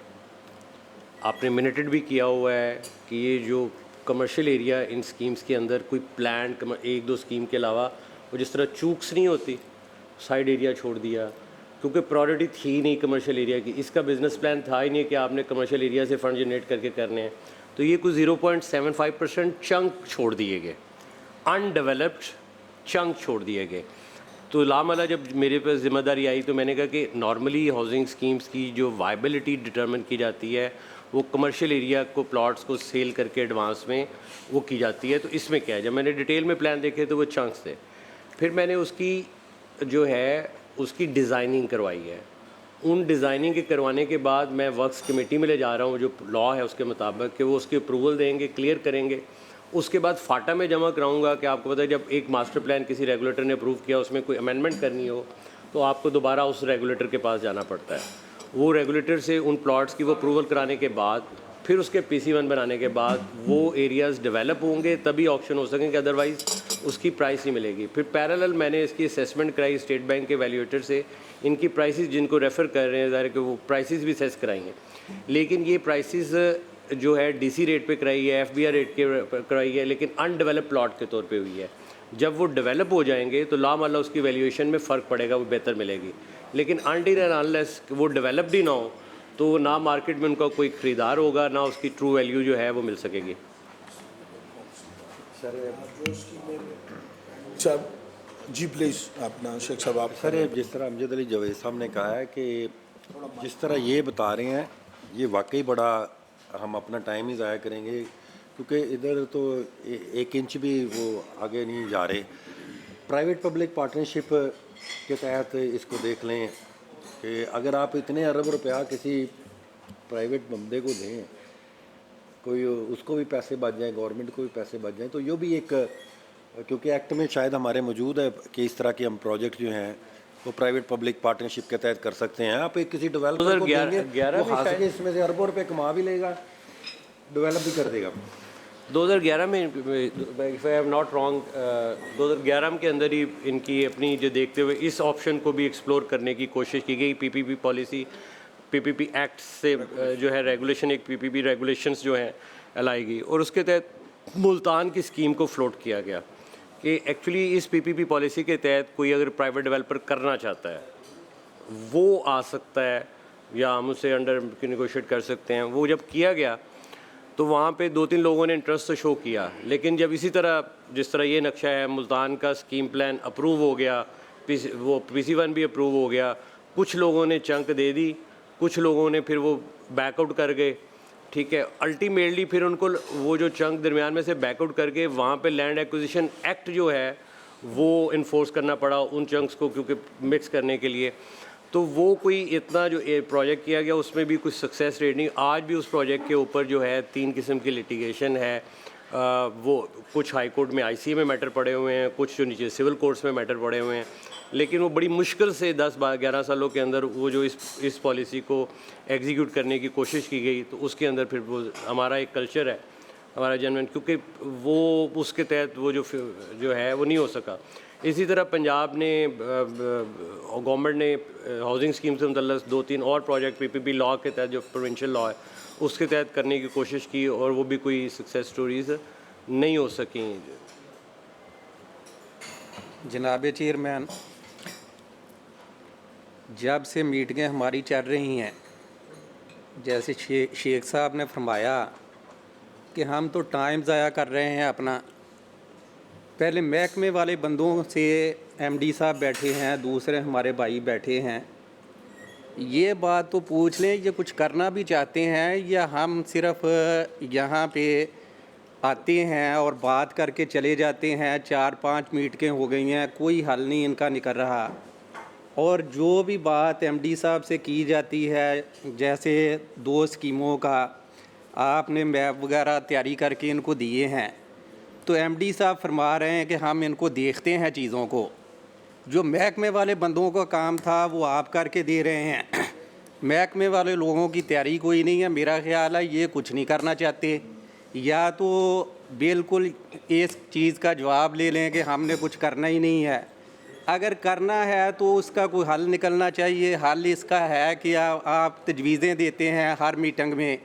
आपने मिनटेड भी किया हुआ है कि ये जो कमर्शियल एरिया इन स्कीम्स के अंदर कोई प्लान एक दो स्कीम के अलावा वो जिस तरह चूक्स नहीं होती, साइड एरिया छोड़ दिया, क्योंकि प्रायोरिटी थी नहीं कमर्शियल एरिया की, इसका बिजनेस प्लान था ही नहीं कि आपने कमर्शियल एरिया से फंड जनरेट करके करने हैं, तो ये कुछ 0.75% चंक छोड़ दिए गए, अनडेवलप्ड चंक छोड़ दिए गए। तो लामला जब मेरे पास जिम्मेदारी आई तो मैंने कहा कि नॉर्मली हाउसिंग स्कीम्स की जो वायबिलिटी डिटरमिन की जाती है वो कमर्शियल एरिया को प्लॉट्स को सेल करके एडवांस में वो की जाती है। तो इसमें क्या है, जब मैंने डिटेल में प्लान देखे तो वो चंक्स थे, फिर मैंने उसकी जो है उसकी डिज़ाइनिंग करवाई है। उन डिज़ाइनिंग के करवाने के बाद मैं वर्क्स कमेटी में ले जा रहा हूँ, जो लॉ है उसके मुताबिक कि वो उसकी अप्रूवल देंगे, क्लियर करेंगे। उसके बाद फाटा में जमा कराऊंगा कि आपको पता है जब एक मास्टर प्लान किसी रेगुलेटर ने अप्रूव किया, उसमें कोई अमेंडमेंट करनी हो तो आपको दोबारा उस रेगुलेटर के पास जाना पड़ता है। वो रेगुलेटर से उन प्लॉट्स की वो अप्रूवल कराने के बाद फिर उसके PC1 बनाने के बाद वो एरियाज़ डेवलप होंगे, तभी ऑप्शन हो सकेंगे, अदरवाइज़ उसकी प्राइस नहीं मिलेगी। फिर पैरेलल मैंने इसकी असेसमेंट कराई स्टेट बैंक के वैल्यूएटर से, इनकी प्राइसेस जिनको रेफ़र कर रहे हैं ज़ाहिर कि वो प्राइसेस भी सेस कराएंगे, लेकिन ये प्राइसेस जो है DC रेट पे कराई है, FBR रेट के कराई है, लेकिन अनडेवलप प्लॉट के तौर पे हुई है। जब वो डेवलप हो जाएंगे तो लामाला उसकी वैल्यूएशन में फ़र्क पड़ेगा, वो बेहतर मिलेगी। लेकिन अनटिल एंड अनलेस वो डेवलप्ड ही ना हो तो ना मार्केट में उनका कोई ख़रीदार होगा, ना उसकी ट्रू वैल्यू जो है वो मिल सकेगी। सर जी प्लीज़ अपना शेख साहब आप। सर जिस तरह अमजद अली जवेद साहब ने कहा है कि जिस तरह ये बता रहे हैं ये वाकई बड़ा हम अपना टाइम ही ज़ाया करेंगे, क्योंकि इधर तो 1 इंच भी वो आगे नहीं जा रहे। प्राइवेट पब्लिक पार्टनरशिप के तहत इसको देख लें कि अगर आप इतने अरब रुपया किसी प्राइवेट बंदे को दें, कोई उसको भी पैसे बच जाएँ, गवर्नमेंट को भी पैसे बच जाएँ, तो ये भी एक, क्योंकि एक्ट में शायद हमारे मौजूद है कि इस तरह के हम प्रोजेक्ट जो हैं वो प्राइवेट पब्लिक पार्टनरशिप के तहत कर सकते हैं। आप एक किसी डेवलपर को देंगे वो हाथ के इसमें से अरबों रुपए कमा भी लेगा, डेवलप भी कर देगा। 2011 में if I am not wrong 2011 के अंदर ही इनकी अपनी जो देखते हुए इस ऑप्शन को भी एक्सप्लोर करने की कोशिश की गई। PPP पॉलिसी, PPP एक्ट से जो है रेगुलेशन, एक PPP रेगुलेशंस जो हैं लाई गई और उसके तहत मुल्तान की स्कीम को फ्लोट किया गया कि एक्चुअली इस PPP पॉलिसी के तहत कोई अगर प्राइवेट डेवलपर करना चाहता है वो आ सकता है या हम उससे अंडर नेगोशिएट कर सकते हैं। वो जब किया गया तो वहाँ पे 2-3 लोगों ने इंटरेस्ट तो शो किया, लेकिन जब इसी तरह जिस तरह ये नक्शा है, मुल्तान का स्कीम प्लान अप्रूव हो गया, वो PC1 भी अप्रूव हो गया, कुछ लोगों ने चंक दे दी, कुछ लोगों ने फिर वो बैकआउट कर गए, ठीक है। अल्टीमेटली फिर उनको वो जो चंक दरमियान में से बैकआउट करके वहाँ पे लैंड एक्विजिशन एक्ट जो है वो इन्फोर्स करना पड़ा उन चंक्स को, क्योंकि मिक्स करने के लिए। तो वो कोई इतना जो प्रोजेक्ट किया गया उसमें भी कुछ सक्सेस रेट नहीं। आज भी उस प्रोजेक्ट के ऊपर जो है 3 किस्म की लिटिगेशन है, वो कुछ हाई कोर्ट में ICA में मैटर पड़े हुए हैं, कुछ जो नीचे सिविल कोर्ट्स में मैटर पड़े हुए हैं, लेकिन वो बड़ी मुश्किल से 10-11 सालों के अंदर वो जो इस पॉलिसी को एग्जीक्यूट करने की कोशिश की गई, तो उसके अंदर फिर वो हमारा एक कल्चर है, हमारा जनरल, क्योंकि वो उसके तहत वो जो है वो नहीं हो सका। इसी तरह पंजाब ने गवर्नमेंट ने हाउसिंग स्कीम से मुतल्लिक़ 2-3 और प्रोजेक्ट PPP लॉ के तहत जो प्रोविंशियल लॉ है उसके तहत करने की कोशिश की, और वो भी कोई सक्सेस स्टोरीज़ नहीं हो सकी। जनाब चेयरमैन, जब से मीटिंगें हमारी चल रही हैं, जैसे शेख साहब ने फरमाया कि हम तो टाइम ज़ाया कर रहे हैं अपना। पहले महकमे वाले बंदों से MD साहब बैठे हैं, दूसरे हमारे भाई बैठे हैं, ये बात तो पूछ लें ये कुछ करना भी चाहते हैं या हम सिर्फ यहाँ पे आते हैं और बात करके चले जाते हैं। 4-5 मीटिंगें हो गई हैं, कोई हल नहीं इनका निकल रहा। और जो भी बात MD साहब से की जाती है, जैसे 2 स्कीमों का आपने मैप वगैरह तैयारी करके इनको दिए हैं, तो MD साहब फरमा रहे हैं कि हम इनको देखते हैं चीज़ों को। जो महकमे वाले बंदों का काम था वो आप करके दे रहे हैं। महकमे वाले लोगों की तैयारी कोई नहीं है। मेरा ख्याल है ये कुछ नहीं करना चाहते, या तो बिल्कुल इस चीज़ का जवाब ले लें कि हमने कुछ करना ही नहीं है। अगर करना है तो उसका कोई हल निकलना चाहिए। हल इसका है कि आप तजवीज़ें देते हैं हर मीटिंग में,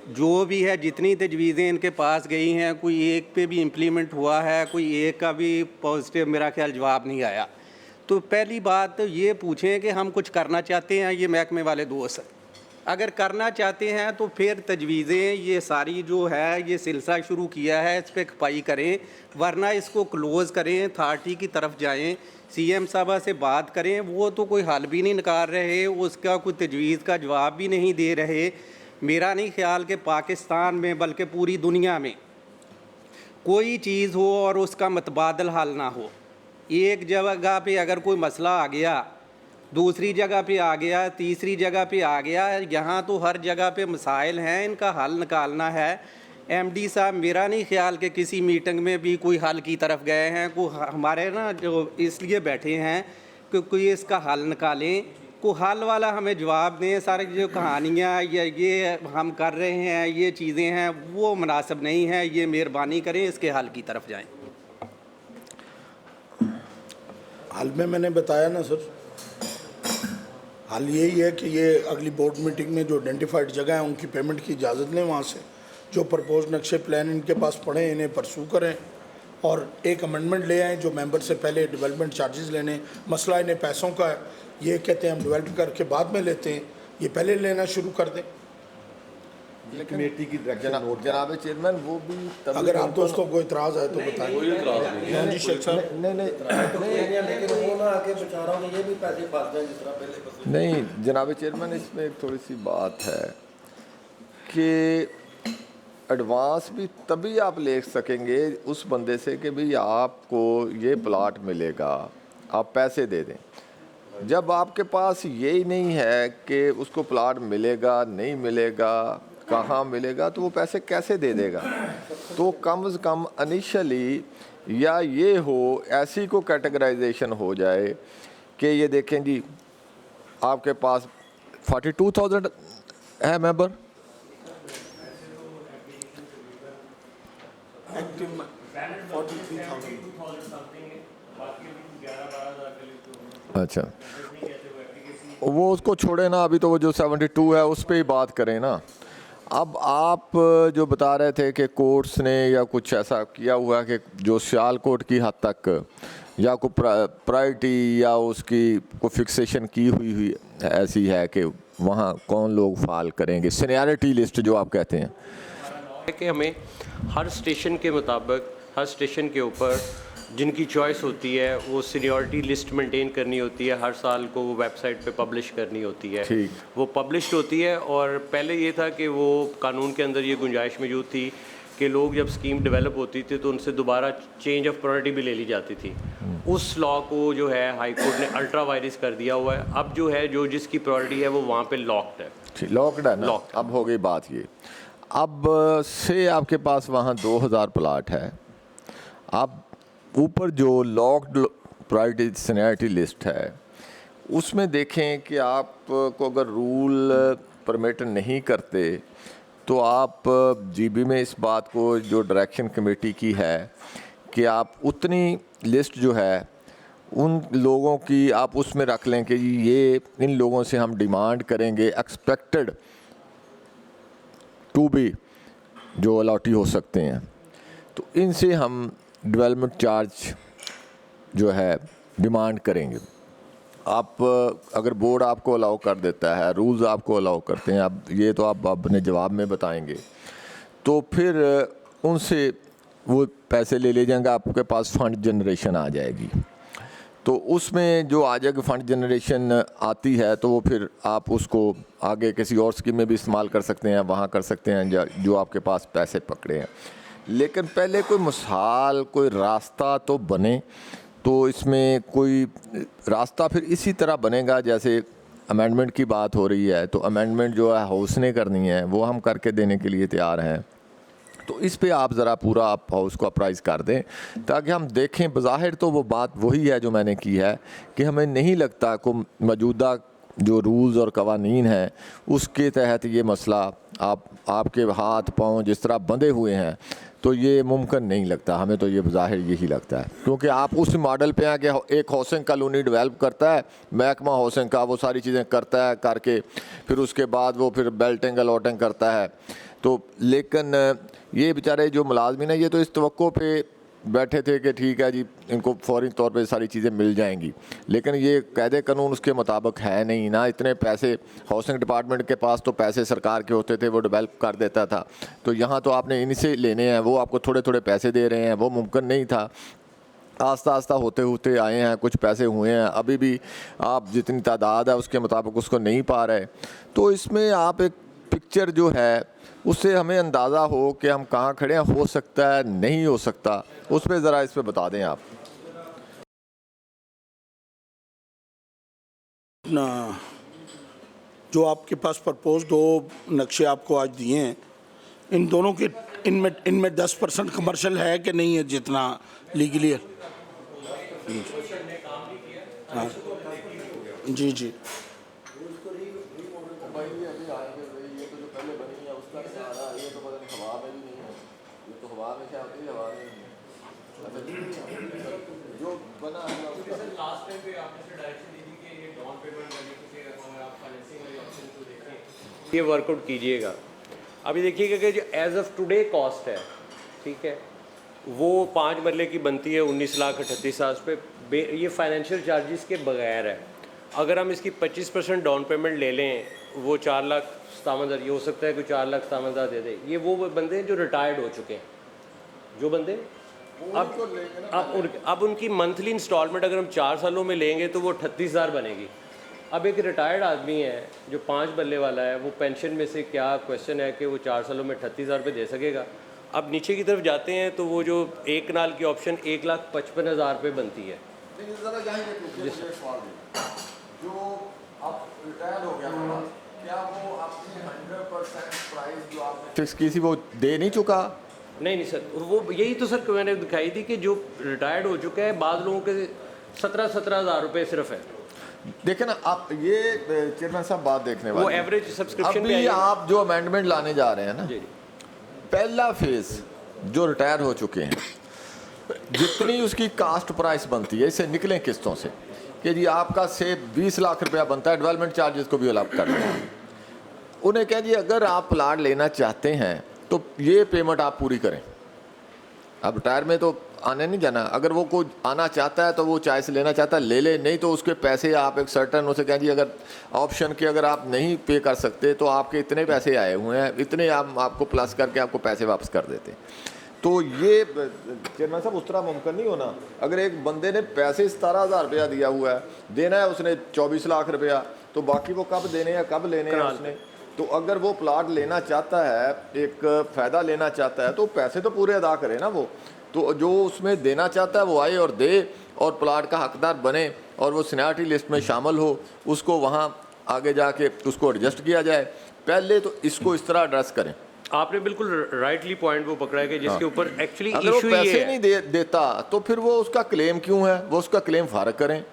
जो भी है जितनी तजवीज़ें इनके पास गई हैं कोई एक पे भी इम्प्लीमेंट हुआ है, कोई एक का भी पॉजिटिव मेरा ख्याल जवाब नहीं आया। तो पहली बात तो ये पूछें कि हम कुछ करना चाहते हैं। ये महकमे वाले दोस्त अगर करना चाहते हैं तो फिर तजवीज़ें ये सारी जो है ये सिलसिला शुरू किया है इस पर खपाई करें, वरना इसको क्लोज़ करें, अथॉरिटी की तरफ जाएं, CM साहबा से बात करें। वो तो कोई हल भी नहीं निकाल रहे, उसका कोई तजवीज़ का जवाब भी नहीं दे रहे। मेरा नहीं ख्याल कि पाकिस्तान में बल्कि पूरी दुनिया में कोई चीज़ हो और उसका मतबादल हल ना हो। एक जगह पे अगर कोई मसला आ गया, दूसरी जगह पे आ गया, तीसरी जगह पे आ गया, यहाँ तो हर जगह पे मसाइल हैं, इनका हल निकालना है। MD साहब मेरा नहीं ख्याल कि किसी मीटिंग में भी कोई हल की तरफ गए हैं। को हमारे ना जो इसलिए बैठे हैं कि कोई इसका हल निकालें, को हल वाला हमें जवाब दें। सारी जो कहानियाँ या ये हम कर रहे हैं ये चीज़ें हैं वो मुनासिब नहीं है। ये मेहरबानी करें इसके हल की तरफ जाएं। हल में मैंने बताया ना सर, हल यही है कि ये अगली बोर्ड मीटिंग में जो आइडेंटिफाइड जगह है उनकी पेमेंट की इजाज़त लें, वहाँ से जो प्रपोज नक्शे प्लान इनके पास पड़े इन्हें परसू करें और एक अमेंडमेंट ले आएँ जो मेंबर से पहले डेवलपमेंट चार्जेस लेने। मसला इन्हें पैसों का है, ये कहते हैं हम डेवलप करके बाद में लेते हैं, ये पहले लेना शुरू कर दें। कमेटी की जनाब चेयरमैन वो भी अगर आप दोस्तों को इतराज़ है तो बताएं। कोई इतराज़ नहीं जी शेख साहब। नहीं जनाब चेयरमैन, इसमें एक थोड़ी सी बात है कि एडवांस भी तभी आप ले सकेंगे उस बंदे से कि भाई आपको ये प्लाट मिलेगा, आप पैसे दे दें। जब आपके पास यही नहीं है कि उसको प्लाट मिलेगा नहीं मिलेगा, कहाँ मिलेगा, तो वो पैसे कैसे दे देगा। तो कम से कम इनिशियली या ये हो, ऐसी को कैटेगराइजेशन हो जाए कि ये देखें जी आपके पास 42,000 है मेंबर, अच्छा वो उसको छोड़े ना, अभी तो वो जो 72 है उस पर ही बात करें ना। अब आप जो बता रहे थे कि कोर्ट्स ने या कुछ ऐसा किया हुआ है कि जो सियालकोट की हद तक या कोई प्रायोरिटी या उसकी कोई फिक्सेशन की हुई ऐसी है कि वहाँ कौन लोग फाल करेंगे, सीनियरिटी लिस्ट जो आप कहते हैं कि हमें हर स्टेशन के मुताबिक हर स्टेशन के ऊपर जिनकी चॉइस होती है वो सीनियरिटी लिस्ट मेंटेन करनी होती है, हर साल को वो वेबसाइट पे पब्लिश करनी होती है। वो पब्लिश्ड होती है। और पहले ये था कि वो कानून के अंदर ये गुंजाइश मौजूद थी कि लोग जब स्कीम डेवलप होती थी तो उनसे दोबारा चेंज ऑफ प्रायोरिटी भी ले ली जाती थी। उस लॉ को जो है हाई कोर्ट ने अल्ट्रा वायरस कर दिया हुआ है। अब जो है जो जिसकी प्रायोरिटी है वो वहाँ पे लॉक्ड है, लॉक्ड है ना। अब हो गई बात ये, अब से आपके पास वहाँ 2000 प्लाट है, आप ऊपर जो लॉक्ड प्रायोरिटी सीनियरिटी लिस्ट है उसमें देखें कि आपको अगर रूल परमिट नहीं करते तो आप जीबी में इस बात को जो डायरेक्शन कमेटी की है कि आप उतनी लिस्ट जो है उन लोगों की आप उसमें रख लें कि ये इन लोगों से हम डिमांड करेंगे एक्सपेक्टेड टू बी जो अलॉटी हो सकते हैं, तो इनसे हम डेवलपमेंट चार्ज जो है डिमांड करेंगे। आप अगर बोर्ड आपको अलाउ कर देता है, रूल्स आपको अलाउ करते हैं, अब ये तो आप अपने जवाब में बताएंगे, तो फिर उनसे वो पैसे ले जाएंगे, आपके पास फंड जनरेशन आ जाएगी। तो उसमें जो आ जाएगी फंड जनरेशन आती है तो वो फिर आप उसको आगे किसी और स्कीम में भी इस्तेमाल कर सकते हैं, वहाँ कर सकते हैं जो आपके पास पैसे पकड़े हैं। लेकिन पहले कोई मिसाल, कोई रास्ता तो बने, तो इसमें कोई रास्ता फिर इसी तरह बनेगा जैसे अमेंडमेंट की बात हो रही है, तो अमेंडमेंट जो है हाउस ने करनी है, वो हम करके देने के लिए तैयार हैं। तो इस पे आप ज़रा पूरा आप हाउस को अप्राइज़ कर दें ताकि हम देखें। बज़ाहिर तो वो बात वही है जो मैंने की है कि हमें नहीं लगता को मौजूदा जो रूल्स और कवानीन हैं उसके तहत ये मसला आपके हाथ पाँव जिस तरह बंधे हुए हैं तो ये मुमकिन नहीं लगता, हमें तो ये बज़ाहिर यही लगता है। क्योंकि आप उस मॉडल पे हैं कि एक हाउसिंग कॉलोनी डेवलप करता है, महकमा हाउसिंग का वो सारी चीज़ें करता है, करके फिर उसके बाद वो फिर बेल्टिंग अलॉटिंग करता है। तो लेकिन ये बेचारे जो मुलाजमीन हैं ये तो इस तवक्को पे बैठे थे कि ठीक है जी इनको फ़ौरी तौर पे सारी चीज़ें मिल जाएंगी, लेकिन ये कायदे कानून उसके मुताबिक है नहीं ना। इतने पैसे हाउसिंग डिपार्टमेंट के पास तो पैसे सरकार के होते थे, वो डेवलप कर देता था। तो यहाँ तो आपने इनसे लेने हैं, वो आपको थोड़े थोड़े पैसे दे रहे हैं, वो मुमकिन नहीं था। आस्ता आस्ता होते होते आए हैं, कुछ पैसे हुए हैं, अभी भी आप जितनी तादाद है उसके मुताबिक उसको नहीं पा रहे। तो इसमें आप एक पिक्चर जो है उससे हमें अंदाज़ा हो कि हम कहाँ खड़े हैं, हो सकता है नहीं हो सकता, उस पर ज़रा इस पर बता दें आप ना। जो आपके पास प्रपोज 2 नक्शे आपको आज दिए हैं, इन दोनों के इनमें 10% कमर्शियल है कि नहीं है जितना लीगली है? हाँ जी जी ये वर्कआउट कीजिएगा। अभी देखिएगा कि जो एज ऑफ टुडे कॉस्ट है, ठीक है, वो 5 मरले की बनती है 19,38,000 पे। ये फाइनेंशियल चार्जेस के बगैर है। अगर हम इसकी 25% डाउन पेमेंट ले लें, वो 4,57,000, ये हो सकता है कि 4,57,000 दे दे। ये वो बंदे हैं जो रिटायर्ड हो चुके हैं, जो बंदे अब उनकी मंथली इंस्टॉलमेंट अगर हम 4 सालों में लेंगे तो वो 38,000 बनेगी। अब एक रिटायर्ड आदमी है जो 5 मरले वाला है, वो पेंशन में से क्या क्वेश्चन है कि वो 4 सालों में 38,000 रुपये दे सकेगा। अब नीचे की तरफ जाते हैं तो वो जो एक नाल की ऑप्शन 1,55,000 रुपये बनती है। जो अब रिटायर हो गया, क्या वो अपनी 100% प्राइस जो आपने फिक्स की थी वो दे नहीं चुका? नहीं सर, वो यही तो सर मैंने दिखाई थी कि जो रिटायर्ड हो चुका है, बाद लोगों के 17,000 रुपये सिर्फ है। देखें ना आप, ये चेयरमैन साहब बात देखने वाले, वो एवरेज सब्सक्रिप्शन अभी आप जो अमेंडमेंट लाने जा रहे हैं ना, पहला फेज जो रिटायर हो चुके हैं, जितनी उसकी कास्ट प्राइस बनती है, इससे निकलें किस्तों से कि जी आपका से 20 लाख रुपया बनता है, डेवलपमेंट चार्जेस को भी अलग कर दें। उन्हें कह जी अगर आप प्लाट लेना चाहते हैं तो ये पेमेंट आप पूरी करें। अब रिटायर में तो आने नहीं जाना, अगर वो कोई आना चाहता है तो वो चाहे से लेना चाहता है ले ले, नहीं तो उसके पैसे आप एक सर्टन उसे कहें जी अगर ऑप्शन के अगर आप नहीं पे कर सकते तो आपके इतने पैसे आए हुए हैं, इतने हम आपको प्लस करके आपको पैसे वापस कर देते हैं। तो ये चेयरमैन साहब उस तरह मुमकिन नहीं होना। अगर एक बंदे ने पैसे 17,000 रुपया दिया हुआ है, देना है उसने 24 लाख रुपया, तो बाकी वो कब देने हैं, कब लेने हैं उसने? तो अगर वो प्लाट लेना चाहता है, एक फ़ायदा लेना चाहता है, तो पैसे तो पूरे अदा करे ना वो। तो जो उसमें देना चाहता है वो आए और दे और प्लाट का हकदार बने और वो सीनियरिटी लिस्ट में शामिल हो, उसको वहाँ आगे जाके उसको एडजस्ट किया जाए। पहले तो इसको इस तरह एड्रेस करें आपने बिल्कुल राइटली पॉइंट वो पकड़ा है कि जिसके ऊपर एक्चुअली अगर वो इशू ये पैसे है नहीं देता तो फिर वो उसका क्लेम क्यों है, वो उसका क्लेम फारग करें।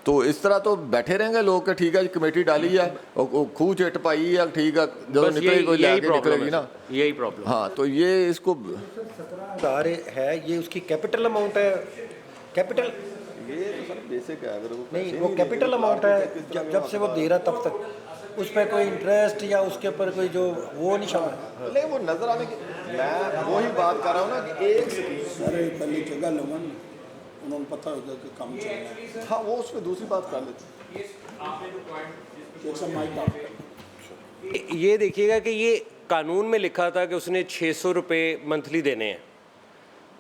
तो इस तरह तो बैठे रहेंगे लोग कि ठीक है जी कमेटी डाली है और खूह चिट पाई है, ठीक है जो बस निकलेगी कोई यही लेके प्रॉब्लम निकलेगी है ना। यही प्रॉब्लम। हाँ तो ये इसको सारे है ये उसकी कैपिटल अमाउंट है, कैपिटल ये तो सर बेसिक है, अगर वो नहीं वो कैपिटल अमाउंट है जब से वो दे रहा तब तक उस पर कोई इंटरेस्ट या उसके ऊपर कोई जो वो नहीं शामिल। नहीं वो नजर आने की मैं वही बात कर रहा हूँ ना कि एक सारे पहले जगह लगन उन्होंने पता होगा कि काम चल रहा है। हाँ वो उसमें दूसरी बात कर लेते। ये देखिएगा कि ये कानून में लिखा था कि उसने 600 रुपये मंथली देने हैं,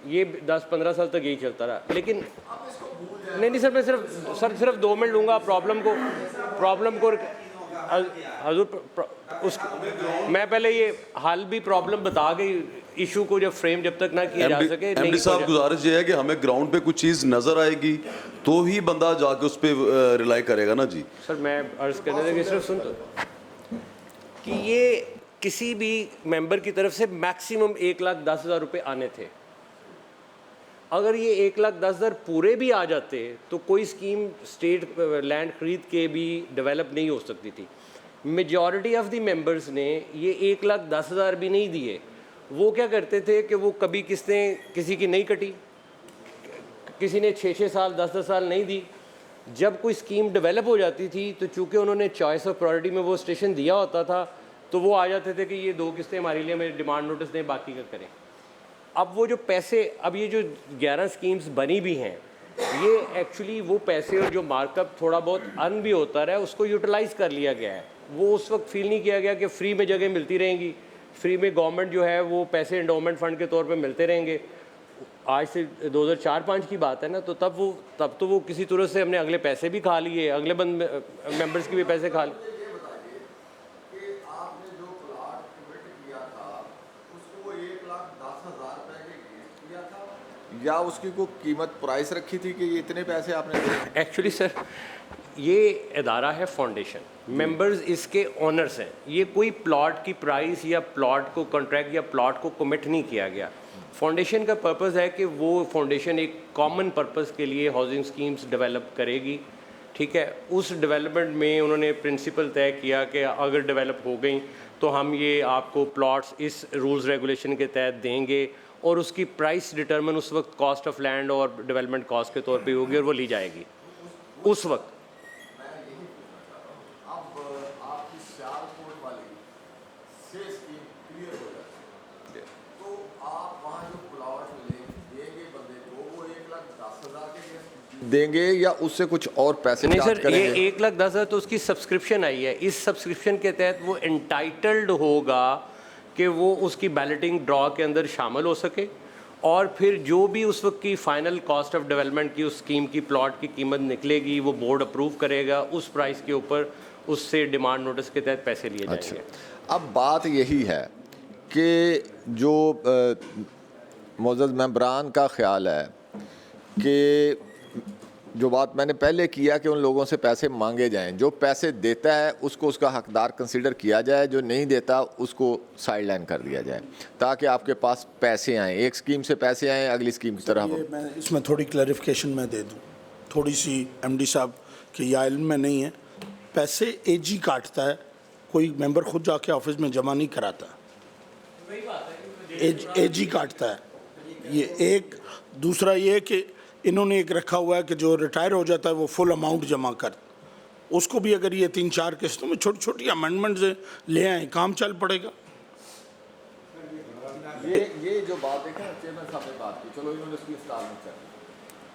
ये 10-15 साल तक यही चलता रहा। लेकिन नहीं सर, मैं सिर्फ 2 मिनट लूँगा प्रॉब्लम को हजूर उस मैं पहले ये हाल भी प्रॉब्लम बता के इशू को जब फ्रेम जब तक ना किया जा सके। एमडी साहब गुजारिश ये है कि हमें ग्राउंड पे कुछ चीज़ नज़र आएगी तो ही बंदा जाके उस पर रिलाई करेगा ना जी। सर मैं अर्ज करने लगे सिर्फ सुन तो कि ये किसी भी मेंबर की तरफ से मैक्सिमम 1,10,000 रुपये आने थे। अगर ये 1,10,000 पूरे भी आ जाते तो कोई स्कीम स्टेट लैंड खरीद के भी डेवलप नहीं हो सकती थी। मेजॉरिटी ऑफ द मेंबर्स ने ये 1,10,000 भी नहीं दिए। वो क्या करते थे कि वो कभी किसी की नहीं कटी, किसी ने 6-6 साल 10-10 साल नहीं दी। जब कोई स्कीम डेवलप हो जाती थी तो चूँकि उन्होंने चॉइस ऑफ प्रायोरिटी में वो स्टेशन दिया होता था तो वो आ जाते थे कि ये 2 किस्तें हमारे लिए हमें डिमांड नोटिस दें, बाकी का करें। अब वो जो पैसे, अब ये जो 11 स्कीम्स बनी भी हैं, ये एक्चुअली वो पैसे और जो मार्कअप थोड़ा बहुत अर्न भी होता रहा है उसको यूटिलाइज़ कर लिया गया है। वो उस वक्त फील नहीं किया गया कि फ्री में जगह मिलती रहेंगी, फ्री में गवर्नमेंट जो है वो पैसे एंडोमेंट फंड के तौर पे मिलते रहेंगे। आज से 2004-05 की बात है ना, तो तब तो वो किसी तरह से हमने अगले पैसे भी खा लिए, अगले मेंबर्स के भी पैसे खा लिए। या उसकी कोई कीमत प्राइस रखी थी कि ये इतने पैसे आपने दिए? एक्चुअली सर ये इदारा है फाउंडेशन, मेंबर्स इसके ओनर्स हैं। ये कोई प्लॉट की प्राइस या प्लॉट को कॉन्ट्रैक्ट या प्लॉट को कमिट नहीं किया गया। फाउंडेशन का पर्पस है कि वो फाउंडेशन एक कॉमन पर्पस के लिए हाउसिंग स्कीम्स डेवलप करेगी, ठीक है। उस डेवलपमेंट में उन्होंने प्रिंसिपल तय किया कि अगर डेवलप हो गई तो हम ये आपको प्लॉट्स इस रूल्स रेगुलेशन के तहत देंगे और उसकी प्राइस डिटरमिन उस वक्त कॉस्ट ऑफ लैंड और डेवलपमेंट कॉस्ट के तौर पे होगी और वो ली जाएगी उस वक्त। देंगे या उससे कुछ और पैसे नहीं चार्ज सर, करेंगे? ये 1,10,000 तो उसकी सब्सक्रिप्शन आई है। इस सब्सक्रिप्शन के तहत वो एंटाइटल्ड होगा कि वो उसकी बैलेटिंग ड्रॉ के अंदर शामिल हो सके और फिर जो भी उस वक्त की फाइनल कॉस्ट ऑफ डेवलपमेंट की उस स्कीम की प्लॉट की कीमत निकलेगी वो बोर्ड अप्रूव करेगा, उस प्राइस के ऊपर उससे डिमांड नोटिस के तहत पैसे लिए जाएंगे। अब बात यही है कि जो मोअज़्ज़ज़ मेंबरान का ख्याल है कि जो बात मैंने पहले किया कि उन लोगों से पैसे मांगे जाएं, जो पैसे देता है उसको उसका हकदार कंसीडर किया जाए, जो नहीं देता उसको साइड लाइन कर दिया जाए ताकि आपके पास पैसे आएँ, एक स्कीम से पैसे आएँ अगली स्कीम की तरह। मैं इसमें थोड़ी क्लैरिफिकेशन मैं दे दूँ, थोड़ी सी एमडी साहब के या इल्म में नहीं है। पैसे एजी काटता है, कोई मेंबर खुद जाके ऑफिस में जमा नहीं कराता, एजी काटता है। ये एक, दूसरा ये कि इन्होंने एक रखा हुआ है कि जो रिटायर हो जाता है वो फुल अमाउंट जमा कर, उसको भी अगर ये 3-4 किस्तों में छोटी छोटी अमेंडमेंट से ले आए काम चल पड़ेगा। ये जो बात देखें ना चेयरमैन साहब ने बात की, चलो इन्होंने उसकी इंस्टॉलमेंट कर,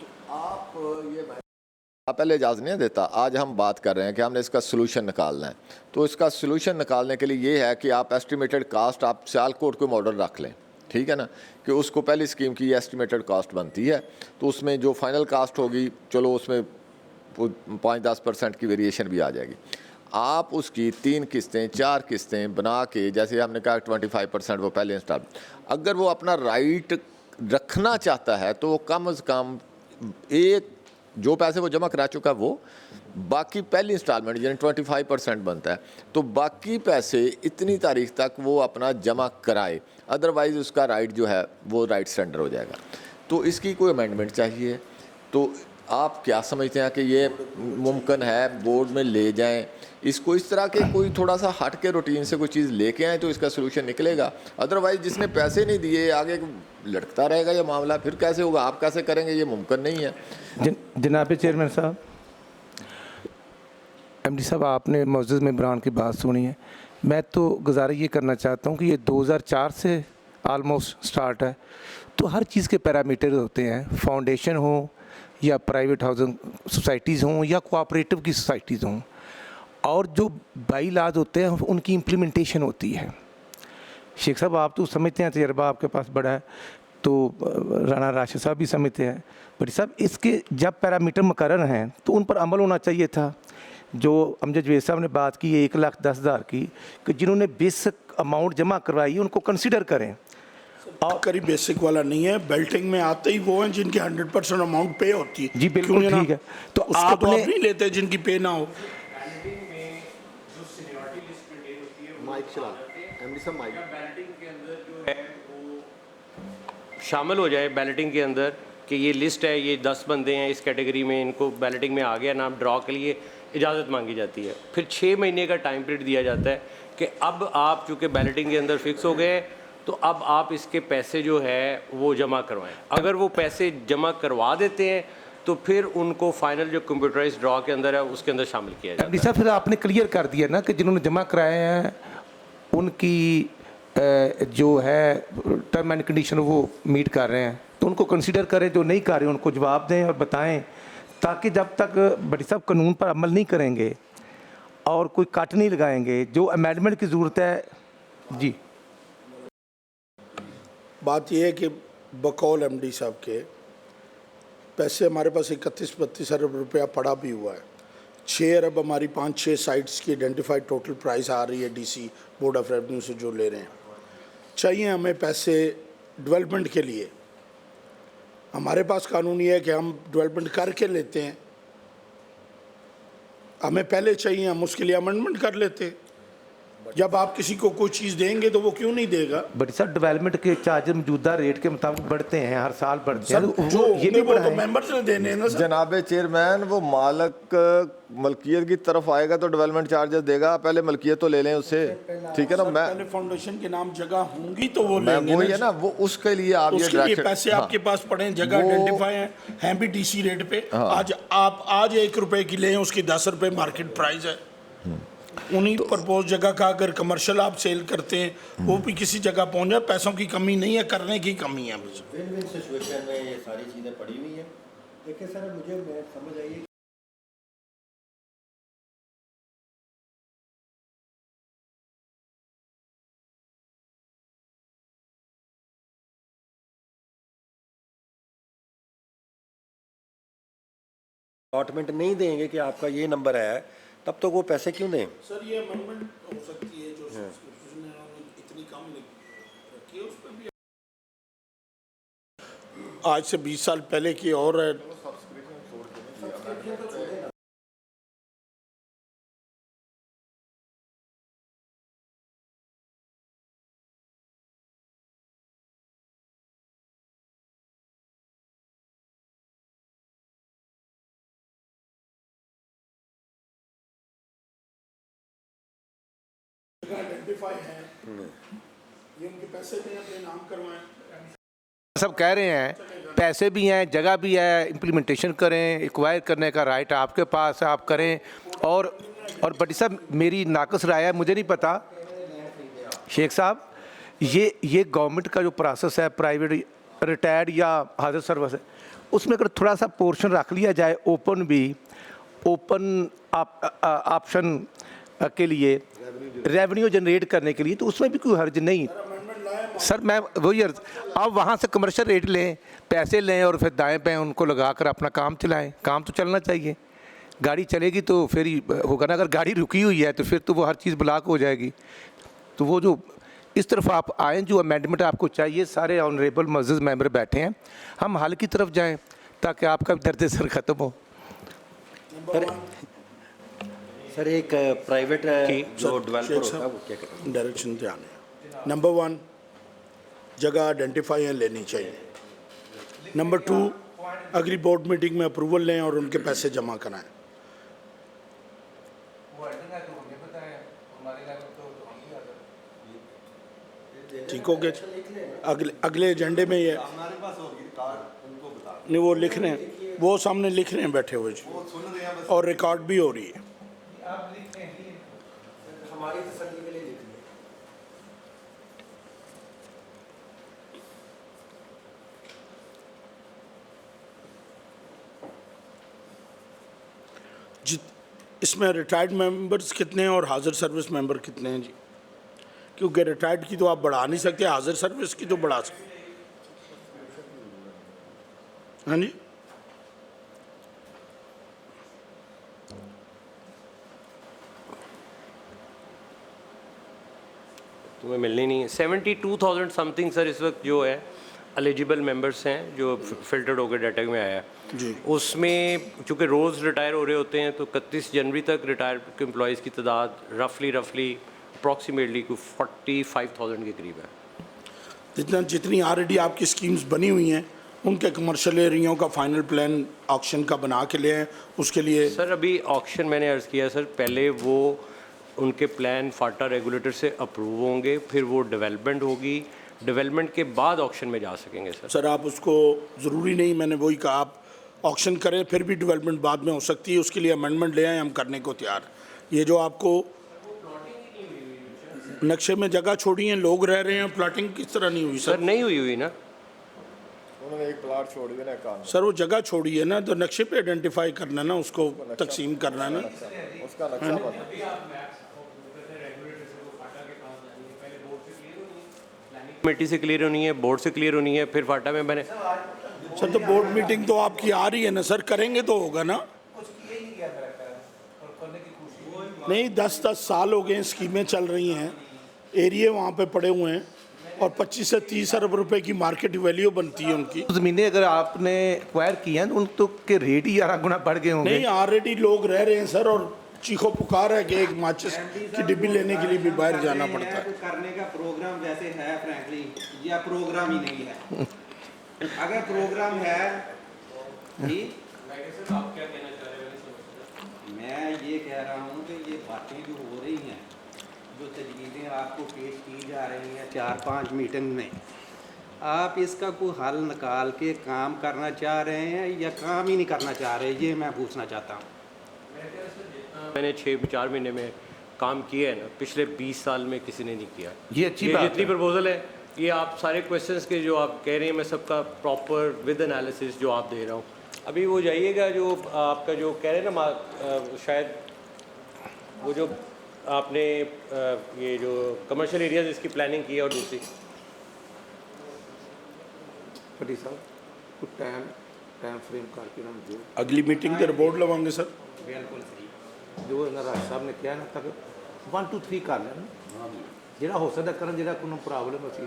तो आप ये पहले इजाज़त नहीं देता। आज हम बात कर रहे हैं कि हमने इसका सलूशन निकालना है, तो इसका सलूशन निकालने के लिए ये है कि आप एस्टिमेटेड कास्ट आप सियालकोट को मॉडल रख लें, ठीक है ना, कि उसको पहली स्कीम की एस्टिमेटेड कास्ट बनती है तो उसमें जो फाइनल कास्ट होगी चलो उसमें 5-10% की वेरिएशन भी आ जाएगी। आप उसकी 3 किस्तें 4 किस्तें बना के, जैसे हमने कहा 25% वो पहले इंस्टॉल, अगर वो अपना राइट रखना चाहता है तो वो कम अज़ कम एक जो पैसे वो जमा करा चुका वो, बाकी पहली इंस्टॉलमेंट यानी 25% बनता है, तो बाकी पैसे इतनी तारीख तक वो अपना जमा कराए, अदरवाइज़ उसका राइट जो है वो राइट सरेंडर हो जाएगा। तो इसकी कोई अमेंडमेंट चाहिए। तो आप क्या समझते हैं कि ये मुमकिन है बोर्ड में ले जाएं इसको, इस तरह के कोई थोड़ा सा हट के रूटीन से कोई चीज़ लेके आए तो इसका सलूशन निकलेगा? अदरवाइज़ जिसने पैसे नहीं दिए आगे लटकता रहेगा ये मामला, फिर कैसे होगा? आप कैसे करेंगे? ये मुमकिन नहीं है। जनाब चेयरमैन साहब, एमडी साहब, आपने मौजूद मेंबरान की बात सुनी है। मैं तो गुजारिश ये करना चाहता हूँ कि ये 2004 से आलमोस्ट स्टार्ट है, तो हर चीज़ के पैरामीटर होते हैं, फाउंडेशन हो या प्राइवेट हाउसिंग सोसाइटीज़ हों या कोऑपरेटिव की सोसाइटीज़ हों, और जो बाई लाज होते हैं उनकी इम्प्लीमेंटेशन होती है। शेख साहब, आप तो समझते हैं, तजर्बा आपके पास बड़ा है, तो राना राशिद साहब भी समझते हैं। बट साहब, इसके जब पैरामीटर मुकर्रर हैं तो उन पर अमल होना चाहिए था। जो अमजद जवेद साहब ने बात की 1,10,000 की, कि जिन्होंने बेसिक अमाउंट जमा करवाई उनको कंसिडर करें। और करीब बेसिक वाला नहीं है, बेल्टिंग में आते ही वो हैं जिनकी 100% अमाउंट पे होती है। जी बिल्कुल ठीक है। तो उसको तो आप नहीं लेते जिनकी पे ना हो। शामिल हो जाए बैलेटिंग के अंदर कि ये लिस्ट है, ये 10 बंदे हैं इस कैटेगरी में, इनको बैलेटिंग में आ गया नाम, ड्रॉ के लिए इजाज़त मांगी जाती है। फिर 6 महीने का टाइम पीरियड दिया जाता है कि अब आप चूँकि बैलेटिंग के अंदर फिक्स हो गए तो अब आप इसके पैसे जो है वो जमा करवाएं। अगर वो पैसे जमा करवा देते हैं तो फिर उनको फाइनल जो कंप्यूटराइज ड्रॉ के अंदर है उसके अंदर शामिल किया जाता है। सर, फिर आपने क्लियर कर दिया ना कि जिन्होंने जमा कराए हैं उनकी जो है टर्म एंड कंडीशन वो मीट कर रहे हैं, तो उनको कंसीडर करें। जो नहीं कर रहे उनको जवाब दें और बताएं, ताकि जब तक बड़ी साहब कानून पर अमल नहीं करेंगे और कोई कट नहीं लगाएंगे, जो अमेंडमेंट की ज़रूरत है। जी, बात यह है कि बकौल एमडी साहब के पैसे हमारे पास 31-32 अरब रुपया पड़ा भी हुआ है। 6 अरब हमारी 5-6 साइट्स की आइडेंटिफाइड टोटल प्राइस आ रही है डीसी बोर्ड ऑफ रेवेन्यू से जो ले रहे हैं। चाहिए हमें पैसे डेवलपमेंट के लिए, हमारे पास कानून ये है कि हम डेवलपमेंट करके लेते हैं। हमें पहले चाहिए, हम उसके लिए अमेंडमेंट कर लेते हैं। जब आप किसी को कोई चीज़ देंगे तो वो क्यों नहीं देगा? बट सर, डेवलपमेंट के चार्ज मौजूदा रेट के मुताबिक बढ़ते हैं, हर साल बढ़ते हैं। जो ये भी तो मेंबर्स ने देने हैं ना। जनाब चेयरमैन, वो मालक मलकियत की तरफ आएगा तो डेवलपमेंट चार्जेस देगा, पहले मलकियत तो ले लें उससे, ठीक है ना। मैं पहले फाउंडेशन के नाम जगह होंगी तो वो लेंगे, वही है ना, वो उसके लिए आप ये पैसे आपके पास पड़े हैं, जगह आइडेंटिफाई हैं भी डीसी रेट पे। आज आप 1 रुपए की लें, उसकी 10 रुपए मार्केट प्राइस है। उन्हीं प्रपोज जगह का अगर कमर्शियल आप सेल करते हैं वो भी किसी जगह पहुंच जाए, पैसों की कमी नहीं है, करने की कमी है। विन-विन सिचुएशन में ये सारी चीज़ें पड़ी हुई हैं। देखिए सर, मुझे समझ आई अलॉटमेंट नहीं देंगे कि आपका ये नंबर है, तब तो वो पैसे क्यों दें? सर, ये अमेंडमेंट हो सकती है, जो इतनी कम रखी है उस पर भी आज से 20 साल पहले की और है। आइडेंटिफाई है, ये उनके पैसे भी अपने नाम करवाएं। सब कह रहे हैं पैसे भी हैं, जगह भी है, इम्प्लीमेंटेशन करें, एक्वायर करने का राइट आपके पास है, आप करें। और बड़ी साहब, मेरी नाकस राय है, मुझे नहीं पता शेख साहब, ये गवर्नमेंट का जो प्रोसेस है, प्राइवेट रिटायर्ड या हाजिर सर्विस है, उसमें अगर थोड़ा सा पोर्शन रख लिया जाए ओपन ऑप्शन के लिए, रेवेन्यू जनरेट करने के लिए, तो उसमें भी कोई हर्ज नहीं। सर, मैं वही आप वहाँ से कमर्शियल रेट लें, पैसे लें और फिर दाएं पे उनको लगा कर अपना काम चलाएं। काम तो चलना चाहिए, गाड़ी चलेगी तो फिर ही होगा ना। अगर गाड़ी रुकी हुई है तो फिर तो वो हर चीज़ ब्लॉक हो जाएगी। तो वो जो इस तरफ आप आएँ, जो अमेंडमेंट आपको चाहिए, सारे ऑनरेबल मज़ीज़ मेंबर बैठे हैं, हम हल की तरफ जाएँ। ताकि आपका भी दर्द सर ख़त्म हो। सर एक प्राइवेट जो डेवलपर होता है वो क्या करता है? डायरेक्शन ध्यान है। नंबर 1 जगह आइडेंटिफाई लेनी चाहिए। नंबर 2 अगली बोर्ड मीटिंग में अप्रूवल लें और उनके पैसे जमा कराएं। ठीक हो गया। अगले एजेंडे में ये नहीं, वो लिख रहे हैं, वो सामने लिख रहे हैं बैठे हुए जी, और रिकॉर्ड भी हो रही है। इसमें रिटायर्ड मेंबर्स कितने हैं और हाजिर सर्विस मेंबर कितने हैं जी? क्योंकि रिटायर्ड की तो आप बढ़ा नहीं सकते, हाजिर सर्विस की तो बढ़ा सकते। हाँ जी, तुम्हें मिलनी नहीं है। 72,000 समथिंग सर इस वक्त जो है एलिजिबल मेंबर्स हैं जो फिल्टर्ड होकर डाटा में आया है जी। उसमें चूँकि रोज़ रिटायर हो रहे होते हैं तो 31 जनवरी तक रिटायर एम्प्लॉयज़ की तादाद रफली अप्रॉक्सीमेटली 45,000 के करीब है। जितनी ऑलरेडी आपकी स्कीम्स बनी हुई हैं उनके कमर्शियल एरियाओं का फाइनल प्लान ऑक्शन का बना के ले आए। उसके लिए सर अभी ऑक्शन मैंने अर्ज़ किया सर, पहले वो उनके प्लान फाटा रेगुलेटर से अप्रूव होंगे, फिर वो डेवलपमेंट होगी, डेवलपमेंट के बाद ऑक्शन में जा सकेंगे सर। सर आप उसको ज़रूरी नहीं, मैंने वही कहा, आप ऑक्शन करें फिर भी डेवलपमेंट बाद में हो सकती है, उसके लिए अमेंडमेंट ले आए, हम करने को तैयार। ये जो आपको नक्शे में जगह छोड़ी है, लोग रह रहे हैं, प्लाटिंग किस तरह नहीं हुई सर? नहीं हुई ना, उन्होंने एक प्लाट छोड़ दिया ना काम। सर वो जगह छोड़ी है ना, तो नक्शे पे आइडेंटिफाई करना ना, उसको तकसीम करना है ना, उसका नक्शा बना। कमेटी से क्लियर होनी है, बोर्ड से क्लियर होनी है, फिर फाटा में मैंने सर तो बोर्ड मीटिंग तो आपकी आ रही है ना सर, करेंगे तो होगा ना। नहीं 10 साल हो गए स्कीमें चल रही हैं, एरिया वहाँ पे पड़े हुए हैं और 25 से 30 अरब रुपए की मार्केट वैल्यू बनती है उनकी। ज़मीनें अगर आपने एक्वायर की हैं तो उन तो के रेट ही 11 गुना बढ़ गए होंगे। नहीं ऑलरेडी लोग रह रहे हैं सर, और चीखो पुकार है कि एक माचिस की डिब्बी लेने के लिए भी बाहर जाना पड़ता है। करने का प्रोग्राम वैसे है फ्रैंकली, या प्रोग्राम ही नहीं है। अगर प्रोग्राम है जी, आप क्या कहना चाह रहे हैं? मैं ये कह रहा हूँ कि ये बातें जो हो रही हैं, जो तजवीज़ें आपको पेश की जा रही हैं 4-5 मीटिंग में, आप इसका कोई हल निकाल के काम करना चाह रहे हैं या काम ही नहीं करना चाह रहे, ये मैं पूछना चाहता हूँ। मैंने 6-4 महीने में काम किया है ना, पिछले 20 साल में किसी ने नहीं किया। ये अच्छी बात जितनी प्रपोजल है, ये आप सारे क्वेश्चंस के जो आप कह रहे हैं, मैं सबका प्रॉपर विद एनालिसिस जो आप दे रहा हूँ। अभी वो जाइएगा जो आपका जो कह रहे हैं ना, शायद वो जो आपने ये जो कमर्शियल एरियाज इसकी प्लानिंग की है, और दूसरी कुछ टाइम फ्रेम करके ना दो। अगली मीटिंग के रिपोर्ट लवाएंगे सर। बिल्कुल सही। जो राज साहब ने किया ना, तक 1 2 3 कर लेना, ਜਿਹੜਾ ਹੋ ਸਕਦਾ ਕਰਨ, ਜਿਹੜਾ ਕੋਈ ਪ੍ਰੋਬਲਮ ਅਸੀਂ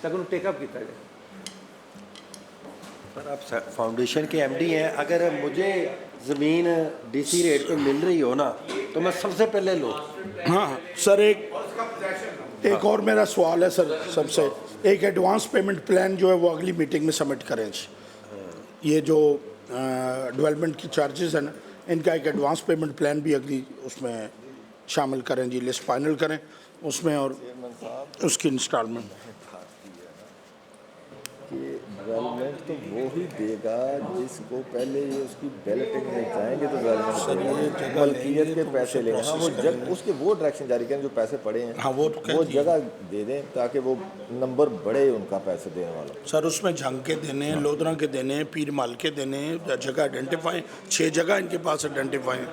तक उन्हें टेकअप किया जाए। पर आप फाउंडेशन के एमडी हैं, अगर मुझे ज़मीन डीसी रेट पे मिल रही हो ना तो मैं सबसे पहले लो। हाँ सर, एक और मेरा सवाल है सर सबसे, एक एडवांस पेमेंट प्लान जो है वो अगली मीटिंग में सबमिट करें। ये जो डेवलपमेंट की चार्जेस हैं ना, इनका एक एडवांस पेमेंट प्लान भी अगली उसमें शामिल करें जी, लिस्ट फाइनल करें उसमें, और उसकी इंस्टॉलमेंट। डेवलपमेंट तो वो ही देगा जिसको पहले ये उसकी बैलेटिंग में जाएंगे तो डेवलपमेंट मलकियत के पैसे लेंगे। हाँ वो उसके वो डायरेक्शन जारी करें, जो पैसे पड़े हैं हाँ वो जगह दे दें ताकि वो नंबर बढ़े उनका पैसे देने वाला। सर उसमें झंग के देने हैं, लोधरा के देने हैं, पीर माल के देने हैं, जगह आइडेंटिफाई 6 जगह इनके पास आइडेंटिफाई हैं।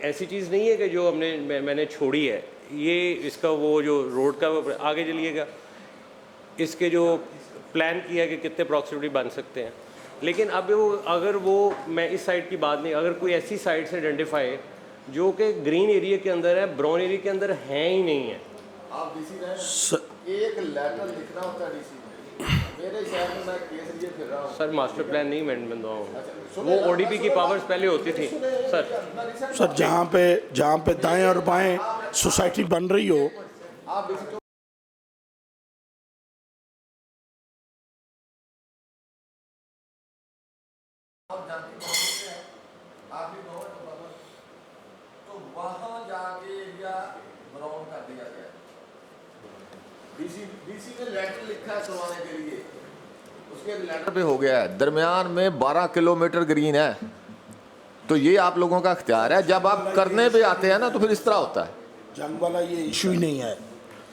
ऐसी चीज़ नहीं है कि जो मैंने छोड़ी है, ये इसका वो जो रोड का आगे चलिएगा, इसके जो प्लान किया है कि कितने अप्रॉक्सीमेटली बन सकते हैं। लेकिन अब वो अगर वो मैं इस साइट की बात नहीं, अगर कोई ऐसी साइट्स आइडेंटिफाई जो कि ग्रीन एरिया के अंदर है, ब्राउन एरिया के अंदर है ही नहीं है। आप डीसी रहे एक लेटर लिखना होता है डीसी में। मेरे शहर में मैं केस लिए फिर रहा हूँ सर, मास्टर प्लान नहीं अमेंडमेंट हुआ हूँ, वो ओडीपी की पावर्स पहले होती थी सर। जहाँ पे दाएं और बाएं सोसाइटी बन रही हो, आप डीसी तो वहाँ जाके एरिया ब्राउन कर दिया गया। डीसी ने लेटर लिखा है करवाने के लिए, उसके लेटर पे हो गया है, दरमियान में 12 किलोमीटर ग्रीन है। तो ये आप लोगों का इख्तियार है, जब आप करने पे आते हैं ना तो फिर इस तरह होता है। जंग वाला ये इशू ही नहीं है।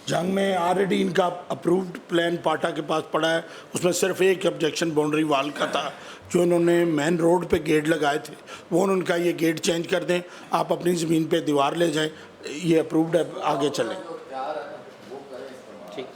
जंग में ऑलरेडी इनका अप्रूव्ड प्लान पाटा के पास पड़ा है, उसमें सिर्फ एक ऑब्जेक्शन बाउंड्री वाल का था जो उन्होंने मेन रोड पे गेट लगाए थे, वो उनका ये गेट चेंज कर दें, आप अपनी ज़मीन पे दीवार ले जाएं, ये अप्रूव्ड है, आगे चलें। ठीक,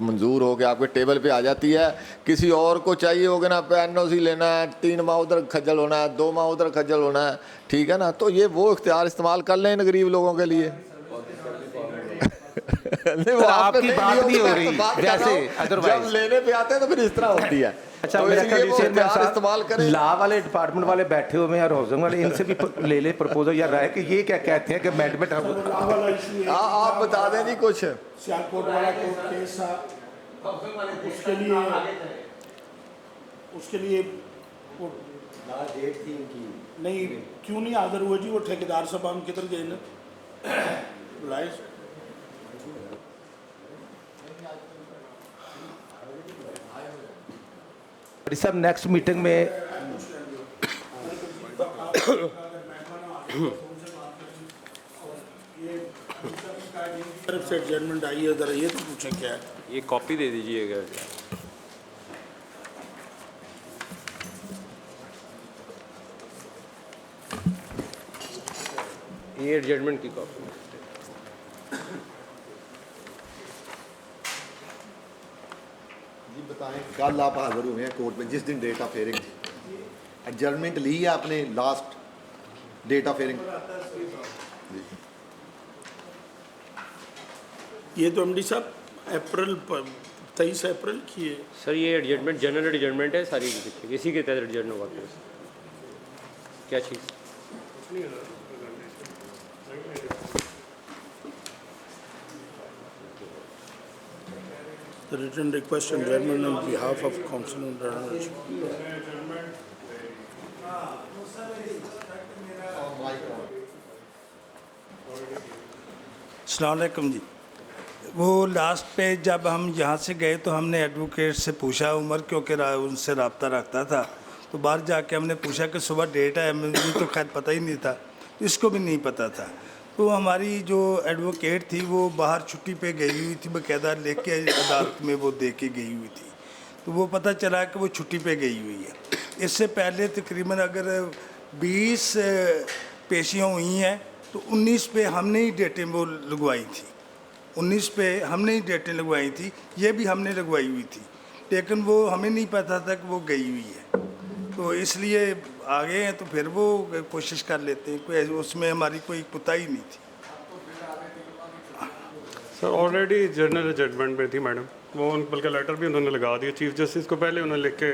मंजूर हो के आपके टेबल पे आ जाती है। किसी और को चाहिए होगा ना एनओसी लेना है, 3 माह उधर खज्जल होना है, 2 माह उधर खज्जल होना है, ठीक है ना। तो ये वो इख्तियार इस्तेमाल कर लें इन गरीब लोगों के लिए। नहीं, वो आपकी बात नहीं हो रही वैसे, जब लेने पे आते हैं तो फिर इस तरह होती है। अच्छा, तो मेरा इसलिए वो चेयरमैन इख्तियार इस्तेमाल करें। लॉ वाले डिपार्टमेंट वाले बैठे हुए हैं और हाउसिंग वाले, इनसे भी ले ले प्रपोजल या राय कि ये क्या कहते हैं कि अमेंडमेंट। आप बता दें जी कुछ। सियालकोट वाला कोर्ट केस था, उसके लिए नहीं, क्यों नहीं हाजिर हुए जी वो ठेकेदार साहब? हम किधर गए ना, बुलाए सब नेक्स्ट मीटिंग में तरफ से एडजमेंट आई है, जरा ये तो पूछें क्या है। ये कॉपी दे दीजिएगा। ये एडजमेंट की कॉपी। जी बताएं, कल आप हाजिर हुए हैं कोर्ट में जिस दिन डेट ऑफ हियरिंग थी, एडजर्नमेंट ली है आपने लास्ट डेट ऑफ हियरिंग? ये तो एमडी साहब अप्रैल 23 अप्रैल की है सर। ये एडजमेंट जनरल एडजमेंट है सारी, इसी के तहत एडजमेंट हुआ क्या चीज़। The written request and adjournment on behalf of Council and अस्सलाम वालेकुम जी। वो लास्ट पे जब हम यहाँ से गए तो हमने एडवोकेट से पूछा, उमर क्योंकि उनसे रब्ता रखता था, तो बाहर जाके हमने पूछा कि सुबह डेट है, मुझे तो खैर पता ही नहीं था, इसको भी नहीं पता था। तो हमारी जो एडवोकेट थी वो बाहर छुट्टी पे गई हुई थी, बाकायदा लेके अदालत में वो दे के गई हुई थी, तो वो पता चला कि वो छुट्टी पे गई हुई है। इससे पहले तकरीबन अगर 20 पेशियाँ हुई हैं तो 19 पे हमने ही डेटें वो लगवाई थी, 19 पे हमने ही डेटें लगवाई थी, ये भी हमने लगवाई हुई थी, लेकिन वो हमें नहीं पता था कि वो गई हुई है, तो इसलिए आ गए हैं। तो फिर वो कोशिश कर लेते हैं, कोई उसमें हमारी कोई कोताही नहीं थी। सर ऑलरेडी जनरल जजमेंट में थी मैडम, वो बल्कि लेटर भी उन्होंने लगा दिया चीफ जस्टिस को, पहले उन्होंने लिख के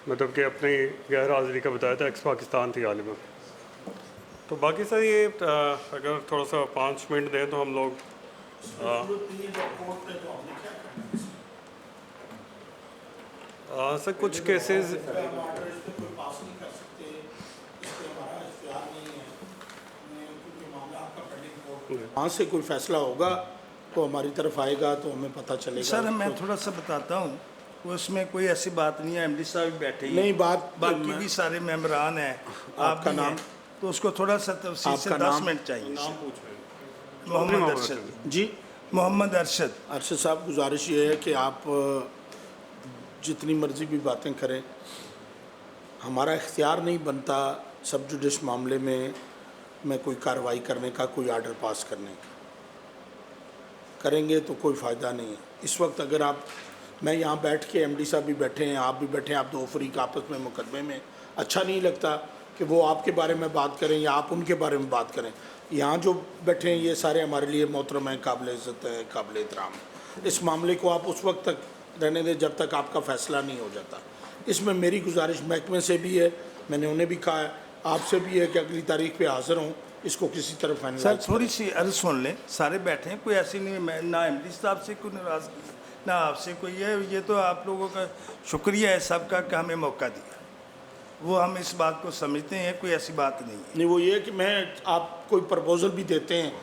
मतलब कि अपनी गैर हाजिरी का बताया था, एक्स पाकिस्तान थी गालिबा। तो बाकी सर ये अगर थोड़ा सा 5 मिनट दें तो हम लोग सर कुछ केसेस वहाँ से कोई फैसला होगा तो हमारी तरफ आएगा तो हमें पता चलेगा। सर मैं थोड़ा सा बताता हूँ, उसमें कोई ऐसी बात नहीं है, एमडी साहब भी बैठे ही नहीं, बात बाकी भी सारे मेंबरान हैं, आपका नाम, तो उसको थोड़ा सा तफसील से 10 मिनट चाहिए। मोहम्मद अरशद जी, मोहम्मद अरशद। अरशद साहब, गुजारिश ये है कि आप जितनी मर्जी भी बातें करें, हमारा इख्तियार नहीं बनता सब जुडिस मामले में में कोई कार्रवाई करने का, कोई आर्डर पास करने का। करेंगे तो कोई फ़ायदा नहीं है। इस वक्त अगर आप, मैं यहाँ बैठ के, एमडी साहब भी बैठे हैं, आप भी बैठे हैं, आप दो फरीक आपस में मुकदमे में, अच्छा नहीं लगता कि वो आपके बारे में बात करें या आप उनके बारे में बात करें। यहाँ जो बैठे हैं ये सारे हमारे लिए मोहतरम हैं, काबिल इज़्ज़त है, काबिल एहतराम। इस मामले को आप उस वक्त तक रहने दें जब तक आपका फ़ैसला नहीं हो जाता। इसमें मेरी गुजारिश महकमे से भी है, मैंने उन्हें भी कहा है, आपसे भी है कि अगली तारीख पे हाज़िर हों, इसको किसी तरह फाइनलाइज। सर थोड़ी सी अर्ज़ सुन लें, सारे बैठे हैं, कोई ऐसी नहीं, मैं ना एमडी साहब से कोई नाराज़गी ना आपसे कोई है। ये तो आप लोगों का शुक्रिया है सबका कि हमें मौका दिया, वो हम इस बात को समझते हैं, कोई ऐसी बात नहीं है। नहीं, वो ये कि मैं, आप कोई प्रपोजल भी देते हैं,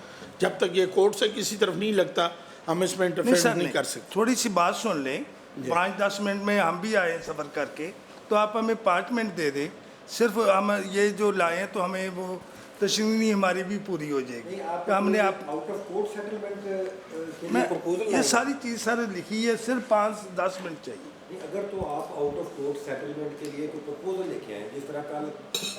जब तक ये कोर्ट से किसी तरफ नहीं लगता हम इसमें इंटरफेयर नहीं कर सकते। थोड़ी सी बात सुन लें, 5-10 मिनट में हम भी आए सफ़र करके, तो आप हमें 5 मिनट दे दें, सिर्फ हम ये जो लाए हैं तो हमें वो तशरीनी हमारी भी पूरी हो जाएगी। तो हमने आप आउट ऑफ कोर्ट सेटलमेंट मैं ये सारी चीज़ सर लिखी है, सिर्फ 5-10 मिनट चाहिए। नहीं, अगर तो आप आउट ऑफ कोर्ट सेटलमेंट के लिए कोई प्रपोजल लेके आए, जिस तरह कल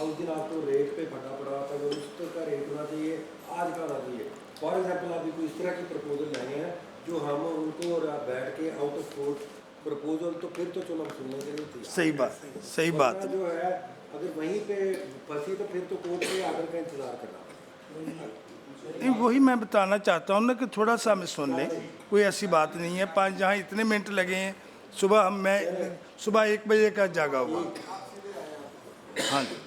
उस दिन आपको रेट पे फटा पड़ा था, वो उस तरह का रेट होना चाहिए, आज का होना चाहिए। फॉर एग्जाम्पल आप कोई इस तरह की प्रपोजल लाए हैं जो हम उनको और आप बैठ के आउट ऑफ कोर्ट प्रपोजल, तो फिर तो चलो हम सुनने के लिए तैयार। सही बात, सही बात जो है, अगर वहीं पे फंसी तो फिर तो कोर्ट के आर्डर का इंतजार करना। नहीं, वही मैं बताना चाहता हूँ ना कि थोड़ा सा हमें सुन लें, कोई ऐसी बात नहीं है। 5 जहाँ इतने मिनट लगे हैं, मैं सुबह 1 बजे का जागा हुआ। हाँ जी,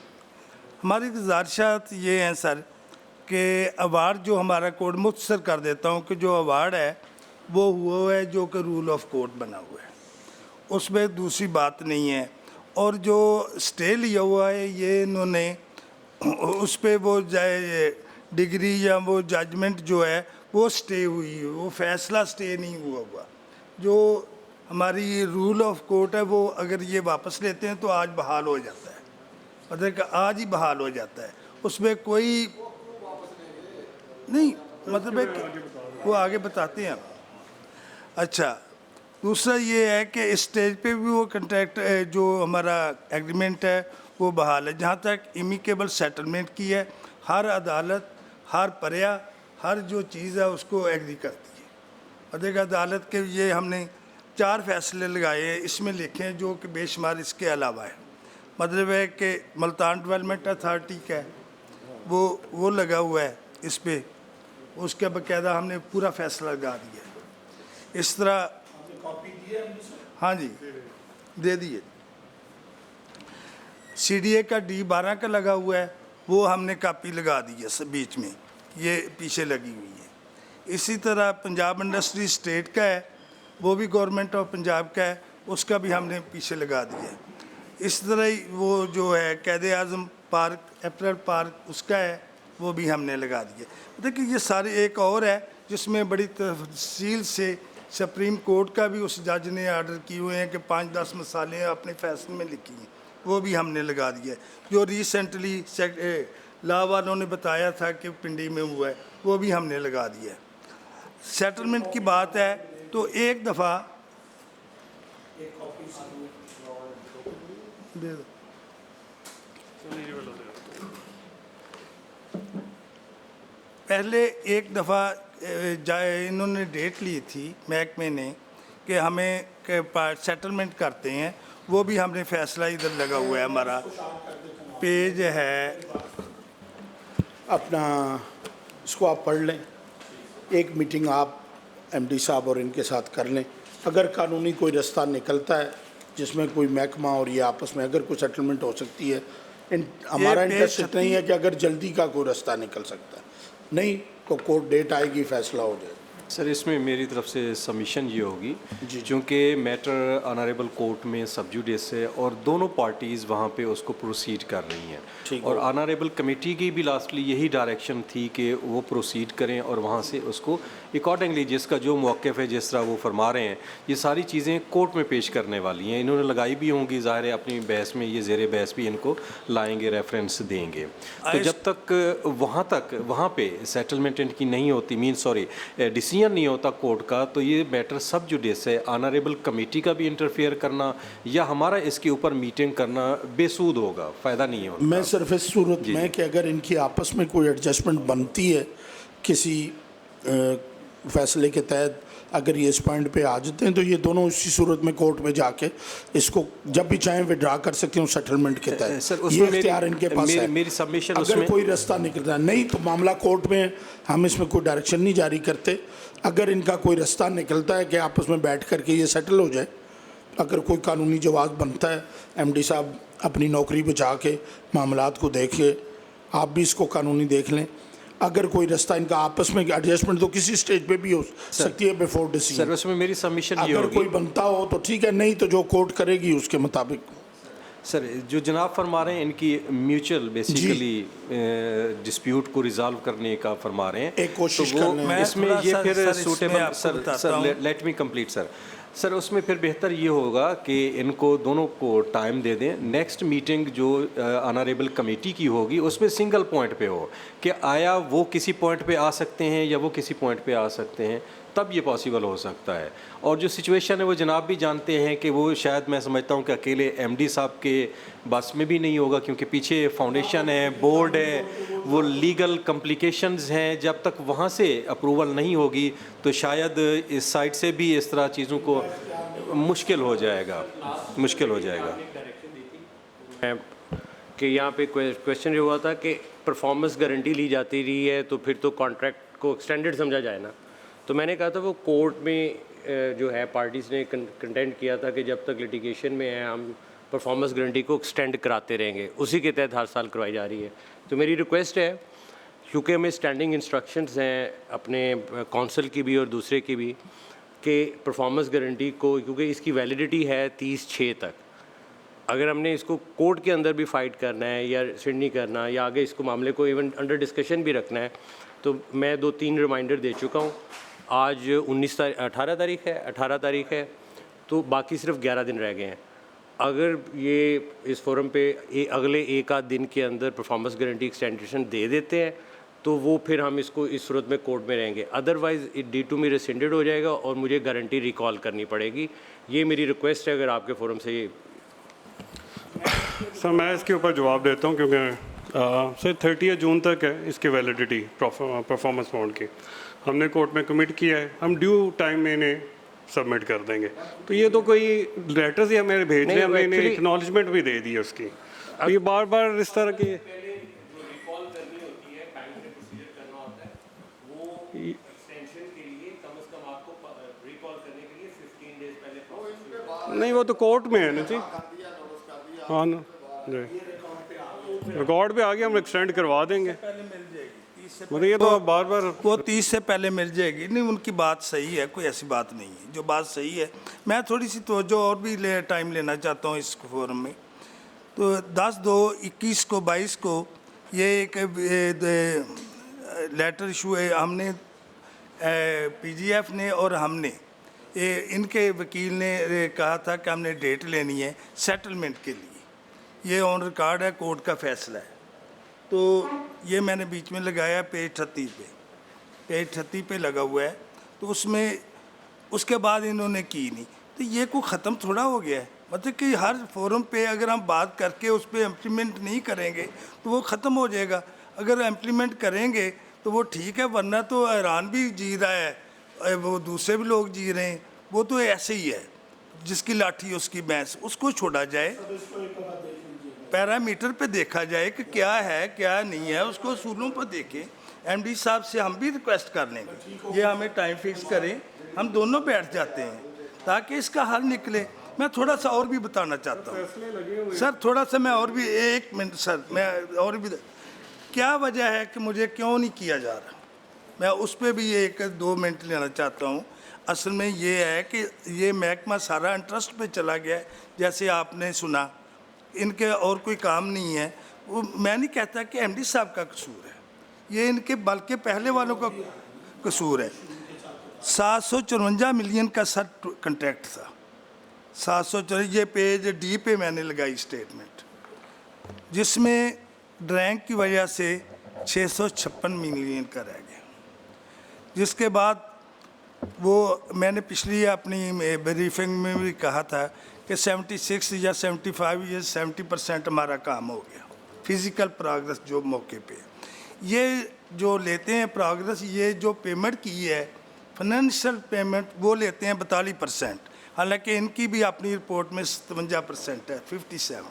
हमारी गुजारिशात ये हैं सर कि अवार्ड जो हमारा कोर्ट मुख्तसर कर देता हूँ कि जो अवार्ड है वो हुआ है जो कि रूल ऑफ कोर्ट बना हुआ है, उसमें दूसरी बात नहीं है। और जो स्टे लिया हुआ है ये इन्होंने उस पर वो डिग्री या वो जजमेंट जो है वो स्टे हुई है, वो फैसला स्टे नहीं हुआ। जो हमारी रूल ऑफ कोर्ट है वो अगर ये वापस लेते हैं तो आज बहाल हो जाता है, मतलब कि आज ही बहाल हो जाता है, उसमें कोई नहीं, मतलब है कि वो आगे बताते हैं। अच्छा, दूसरा ये है कि इस स्टेज पे भी वो कंट्रैक्ट जो हमारा एग्रीमेंट है वो बहाल है। जहाँ तक इमिकेबल सेटलमेंट की है, हर अदालत, हर पर्या, हर जो चीज़ है उसको एग्री करती है। मतलब अदालत के ये हमने 4 फैसले लगाए हैं, इसमें लिखे हैं जो कि बेशुमार इसके अलावा है। मतलब है कि मुल्तान डेवलपमेंट अथॉरिटी का है वो लगा हुआ है इस पर, उसका बाकायदा हमने पूरा फैसला लगा दिया है। इस तरह हाँ जी दे दिए। CDA का D12 का लगा हुआ है, वो हमने कापी लगा दी है सब बीच में, ये पीछे लगी हुई है। इसी तरह पंजाब इंडस्ट्री स्टेट का है, वो भी गवर्नमेंट ऑफ पंजाब का है, उसका भी हमने पीछे लगा दिया है। इस तरह ही वो जो है कैद आज़म पार्क, एपरल पार्क, उसका है, वो भी हमने लगा दिया। देखिए ये सारे, एक और है जिसमें बड़ी तफसील से सुप्रीम कोर्ट का भी उस जज ने आर्डर किए हुए हैं कि 5-10 मसाले अपने फैसले में लिखी हैं, वो भी हमने लगा दिया है। जो रिसेंटली लॉ वालों ने बताया था कि पिंडी में हुआ है, वो भी हमने लगा दिया है। सेटलमेंट की बात है तो एक दफ़ा पहले एक दफ़ा इन्होंने डेट ली थी महकमे ने कि हमें सेटलमेंट करते हैं, वो भी हमने फैसला इधर लगा हुआ है, हमारा पेज है अपना, इसको आप पढ़ लें। एक मीटिंग आप MD साहब और इनके साथ कर लें, अगर कानूनी कोई रास्ता निकलता है जिसमें कोई महकमा और ये आपस में अगर कोई सेटलमेंट हो सकती है, हमारा इंटरेस्ट नहीं है कि अगर जल्दी का कोई रास्ता निकल सकता है, नहीं तो कोर्ट डेट आएगी, फैसला हो जाएगा। सर इसमें मेरी तरफ से सबमिशन ये होगी, क्योंकि मैटर ऑनरेबल कोर्ट में सब जुडिस है और दोनों पार्टीज़ वहाँ पे उसको प्रोसीड कर रही हैं, और ऑनरेबल कमेटी की भी लास्टली यही डायरेक्शन थी कि वो प्रोसीड करें और वहाँ से उसको अकॉर्डिंगली जिसका जो मौक़िफ़ है, जिस तरह वो फरमा रहे हैं, ये सारी चीज़ें कोर्ट में पेश करने वाली हैं। इन्होंने लगाई भी होंगी, ज़ाहिर है अपनी बहस में, ये ज़ेर बहस भी इनको लाएंगे, रेफरेंस देंगे। तो जब तक वहाँ पे सेटलमेंट इनकी नहीं होती, मीन सॉरी डिसीजन डिसीजन नहीं होता कोर्ट का, तो ये मैटर सब जुडिस है। ऑनरेबल कमेटी का भी इंटरफेयर करना या हमारा इसके ऊपर मीटिंग करना बेसूद होगा, फ़ायदा नहीं है। मैं सिर्फ इस सूरत में कि अगर इनकी आपस में कोई एडजस्टमेंट बनती है किसी फैसले के तहत, अगर ये इस पॉइंट पे आ जाते हैं तो ये दोनों इसी सूरत में कोर्ट में जाके इसको जब भी चाहें विड्रा कर सकते हैं सेटलमेंट के तहत। ये इख्तियार इनके पास है। मेरी सबमिशन अगर कोई रास्ता निकलता है, नहीं तो मामला कोर्ट में, हम इसमें कोई डायरेक्शन नहीं जारी करते। अगर इनका कोई रास्ता निकलता है कि आपस में बैठ करके ये सेटल हो जाए, अगर कोई कानूनी जवाब बनता है, एमडी साहब अपनी नौकरी बचा के मामलात को देखिए, आप भी इसको कानूनी देख लें। अगर कोई रास्ता इनका आपस में एडजस्टमेंट तो किसी स्टेज पे भी हो सकती है बिफोर डिसीजन। सर उसमें मेरी सबमिशन ये अगर होगी, कोई बनता हो तो ठीक है, नहीं तो जो कोर्ट करेगी उसके मुताबिक। सर जो जनाब फरमा रहे हैं इनकी म्यूचुअल बेसिकली डिस्प्यूट को रिजॉल्व करने का फरमा रहे हैं, एक कोशिश तो वो करने इसमें ये फिर suitable. Sir sir let me complete sir उसमें फिर बेहतर ये होगा कि इनको दोनों को टाइम दे दें। नेक्स्ट मीटिंग जो ऑनरेबल कमेटी की होगी उसमें सिंगल पॉइंट पे हो कि आया वो किसी पॉइंट पे आ सकते हैं या वो किसी पॉइंट पे आ सकते हैं, तब ये पॉसिबल हो सकता है। और जो सिचुएशन है वो जनाब भी जानते हैं कि वो शायद मैं समझता हूँ कि अकेले एमडी साहब के बस में भी नहीं होगा, क्योंकि पीछे फाउंडेशन है, बोर्ड है, वो लीगल कम्प्लिकेशंस हैं। जब तक वहाँ से अप्रूवल नहीं होगी तो शायद इस साइड से भी इस तरह चीज़ों को मुश्किल हो जाएगा। कि यहाँ पे क्वेश्चन ये हुआ था कि परफॉर्मेंस गारंटी ली जाती रही है तो फिर तो कॉन्ट्रैक्ट को एक्सटेंडेड समझा जाए ना। तो मैंने कहा था वो कोर्ट में जो है पार्टीज़ ने कंटेंट किया था कि जब तक लिटिगेशन में है हम परफॉर्मेंस गारंटी को एक्सटेंड कराते रहेंगे, उसी के तहत हर साल करवाई जा रही है। तो मेरी रिक्वेस्ट है, क्योंकि हमें स्टैंडिंग इंस्ट्रक्शंस हैं अपने कौंसल की भी और दूसरे की भी, कि परफॉर्मेंस गारंटी को, क्योंकि इसकी वैलिडिटी है 30/6 तक, अगर हमने इसको कोर्ट के अंदर भी फ़ाइट करना है या सिड नहीं करना या आगे इसको मामले को इवन अंडर डिस्कशन भी रखना है, तो मैं 2-3 रिमाइंडर दे चुका हूँ। आज 18 तारीख है, तो बाकी सिर्फ 11 दिन रह गए हैं। अगर ये इस फोरम पे अगले 1-8 दिन के अंदर परफॉर्मेंस गारंटी एक्सटेंशन दे देते हैं तो वो फिर हम इसको इस सूरत में कोर्ट में रहेंगे, अदरवाइज़ D2 में रेसिडेंटेड हो जाएगा और मुझे गारंटी रिकॉल करनी पड़ेगी। ये मेरी रिक्वेस्ट है, अगर आपके फोरम से ये। सर मैं इसके ऊपर जवाब देता हूँ, क्योंकि सर 30 जून तक है इसकी वैलिडिटी परफॉर्मेंस बॉन्ड की। हमने कोर्ट में कमिट किया है, हम ड्यू टाइम में इन्हें सबमिट कर देंगे। तो ये तो कोई लेटर्स ही हमें भेज रहे हैं, हमने इन्हें एक्नॉलेजमेंट भी दे दी है उसकी। अब ये बार बार इस तरह की नहीं, वो तो कोर्ट में है ना जी। हाँ ना जी, रिकॉर्ड पे आ गया, हम एक्सटेंड करवा देंगे। मतलब ये तो बार बार वो 30 से पहले मिल जाएगी। नहीं, उनकी बात सही है, कोई ऐसी बात नहीं है। जो बात सही है, मैं थोड़ी सी तवज्जो और भी टाइम लेना चाहता हूँ इस फोरम में। तो 10/2/21 को 22 को ये एक लेटर इशू है, हमने PGF ने और हमने इनके वकील ने कहा था कि हमने डेट लेनी है सेटलमेंट के लिए। ये ऑन रिकॉर्ड है, कोर्ट का फैसला है। तो ये मैंने बीच में लगाया पेज 38 पे लगा हुआ है। तो उसमें उसके बाद इन्होंने की नहीं, तो ये को ख़त्म थोड़ा हो गया है। मतलब कि हर फोरम पे अगर हम बात करके उस पर इम्प्लीमेंट नहीं करेंगे तो वो ख़त्म हो जाएगा। अगर इम्प्लीमेंट करेंगे तो वो ठीक है, वरना तो ईरान भी जी रहा है, वो दूसरे भी लोग जी रहे हैं। वो तो ऐसे ही है, जिसकी लाठी उसकी भैंस, उसको छोड़ा जाए, पैरामीटर पे देखा जाए कि क्या है क्या नहीं है, उसको असूलों पर देखें। MD साहब से हम भी रिक्वेस्ट कर लेंगे, ये हमें टाइम फिक्स करें, हम दोनों बैठ जाते हैं ताकि इसका हल निकले। मैं थोड़ा सा और भी बताना चाहता हूँ सर, थोड़ा सा मैं और भी 1 मिनट सर, मैं और भी, क्या वजह है कि मुझे क्यों नहीं किया जा रहा, मैं उस पर भी 1-2 मिनट लेना चाहता हूँ। असल में ये है कि ये महकमा सारा इंटरेस्ट पे चला गया है, जैसे आपने सुना, इनके और कोई काम नहीं है। वो मैं नहीं कहता कि MD साहब का कसूर है, ये इनके बल्कि पहले वालों का कसूर है। 754 मिलियन का सर कंट्रैक्ट था, 754, ये पेज D पे मैंने लगाई स्टेटमेंट, जिसमें ड्रैंक की वजह से 656 मिलियन का रह गया। जिसके बाद वो मैंने पिछली अपनी ब्रीफिंग में भी कहा था कि 76 या 75 या 70% हमारा काम हो गया। फिज़िकल प्रोग्रेस जो मौके पे ये जो लेते हैं प्रोग्रेस, ये जो पेमेंट की है फाइनेंशियल पेमेंट वो लेते हैं 42%, हालांकि इनकी भी अपनी रिपोर्ट में 57% है, 57।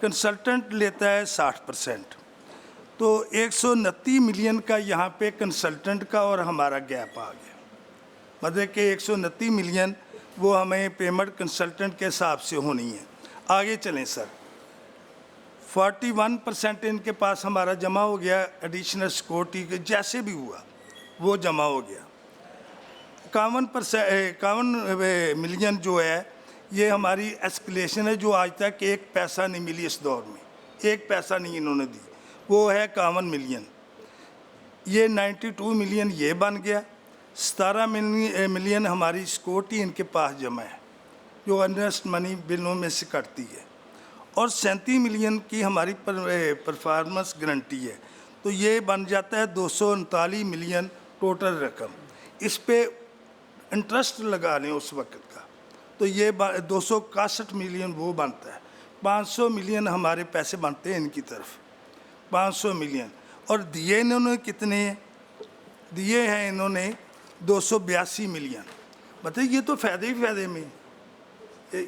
कंसल्टेंट लेता है 60%। तो 129 मिलियन का यहाँ पे कंसल्टेंट का और हमारा गैप आ गया। मतलब कि 129 मिलियन वो हमें पेमेंट कंसल्टेंट के हिसाब से होनी है। आगे चलें सर, 41% इनके पास हमारा जमा हो गया, एडिशनल सिक्योरिटी के जैसे भी हुआ वो जमा हो गया। 51 मिलियन जो है ये हमारी एस्केलेशन है, जो आज तक एक पैसा नहीं मिली इस दौर में, एक पैसा नहीं इन्होंने दी, वो है 51 मिलियन। ये 92 मिलियन ये बन गया। 17 मिलियन हमारी सिक्योरिटी इनके पास जमा है जो अर्नेस्ट मनी बिलों में से कटती है, और 37 मिलियन की हमारी परफॉर्मेंस गारंटी है। तो ये बन जाता है 239 मिलियन टोटल रकम। इस पे इंटरेस्ट लगा लें उस वक्त का तो ये 261 मिलियन वो बनता है। 500 मिलियन हमारे पैसे बनते हैं इनकी तरफ, 500 मिलियन। और दिए इन्होंने कितने दिए हैं? इन्होंने 282 मिलियन। बताइए, ये तो फ़ायदे ही फ़ायदे में,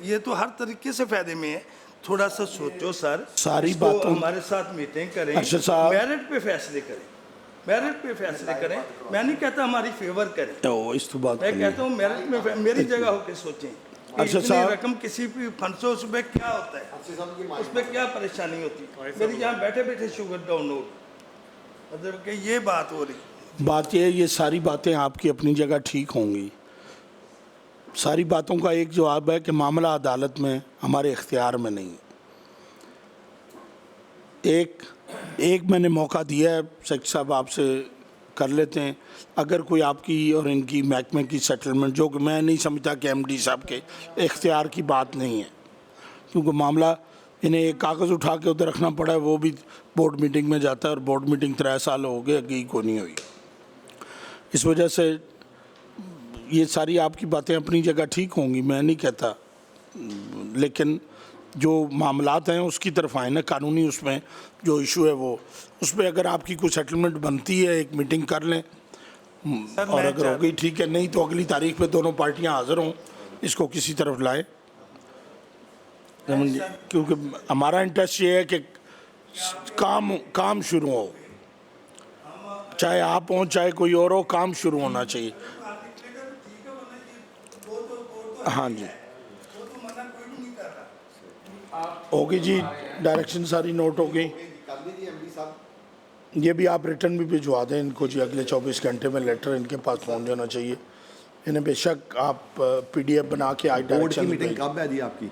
ये तो हर तरीके से फ़ायदे में है। थोड़ा सा सोचो सर, सारी बातों हमारे साथ मीटिंग करें, अर्शद साहब, मेरिट पे फैसले करें, मेरिट पे फैसले करें। मैं नहीं कहता हमारी फेवर करें, इस तो बात मैं कहता हूँ मेरिट में मेरी जगह होकर सोचें। इतनी रकम किसी भी फंड से उस पर क्या होता है, उस पर क्या परेशानी होती है? मेरी यहाँ बैठे बैठे शुगर डाउन हो, मतलब कि ये बात हो रही। बात ये सारी बातें आपकी अपनी जगह ठीक होंगी। सारी बातों का एक जवाब है कि मामला अदालत में हमारे इख्तियार में नहीं। एक मैंने मौका दिया है, सेक्रेटरी साहब आपसे कर लेते हैं, अगर कोई आपकी और इनकी महकमे की सेटलमेंट, जो कि मैं नहीं समझता कि एमडी साहब के इख्तियार की बात नहीं है, क्योंकि मामला इन्हें एक कागज़ उठा के उधर रखना पड़ा है, वो भी बोर्ड मीटिंग में जाता है, और बोर्ड मीटिंग 3 साल हो गए, अगी को नहीं हुई। इस वजह से ये सारी आपकी बातें अपनी जगह ठीक होंगी, मैं नहीं कहता, लेकिन जो मामलात हैं उसकी तरफ आए ना, कानूनी उसमें जो इशू है वो, उस पर अगर आपकी कोई सेटलमेंट बनती है एक मीटिंग कर लें, और अगर हो गई ठीक है, नहीं तो अगली तारीख पे दोनों पार्टियां हाजिर हों, इसको किसी तरफ लाए, क्योंकि हमारा इंटरेस्ट ये है कि काम शुरू हो, चाहे आप हों चाहे कोई और हो, काम शुरू होना चाहिए। हाँ जी, होगी जी, डायरेक्शन सारी नोट हो गई। ये भी आप रिटर्न भी भिजवा दें इनको जी, अगले 24 घंटे में लेटर इनके पास पहुंच जाना चाहिए। इन्हें बेशक आप PDF बना के आज डायरेक्शन। बोर्ड की मीटिंग कब है जी आपकी?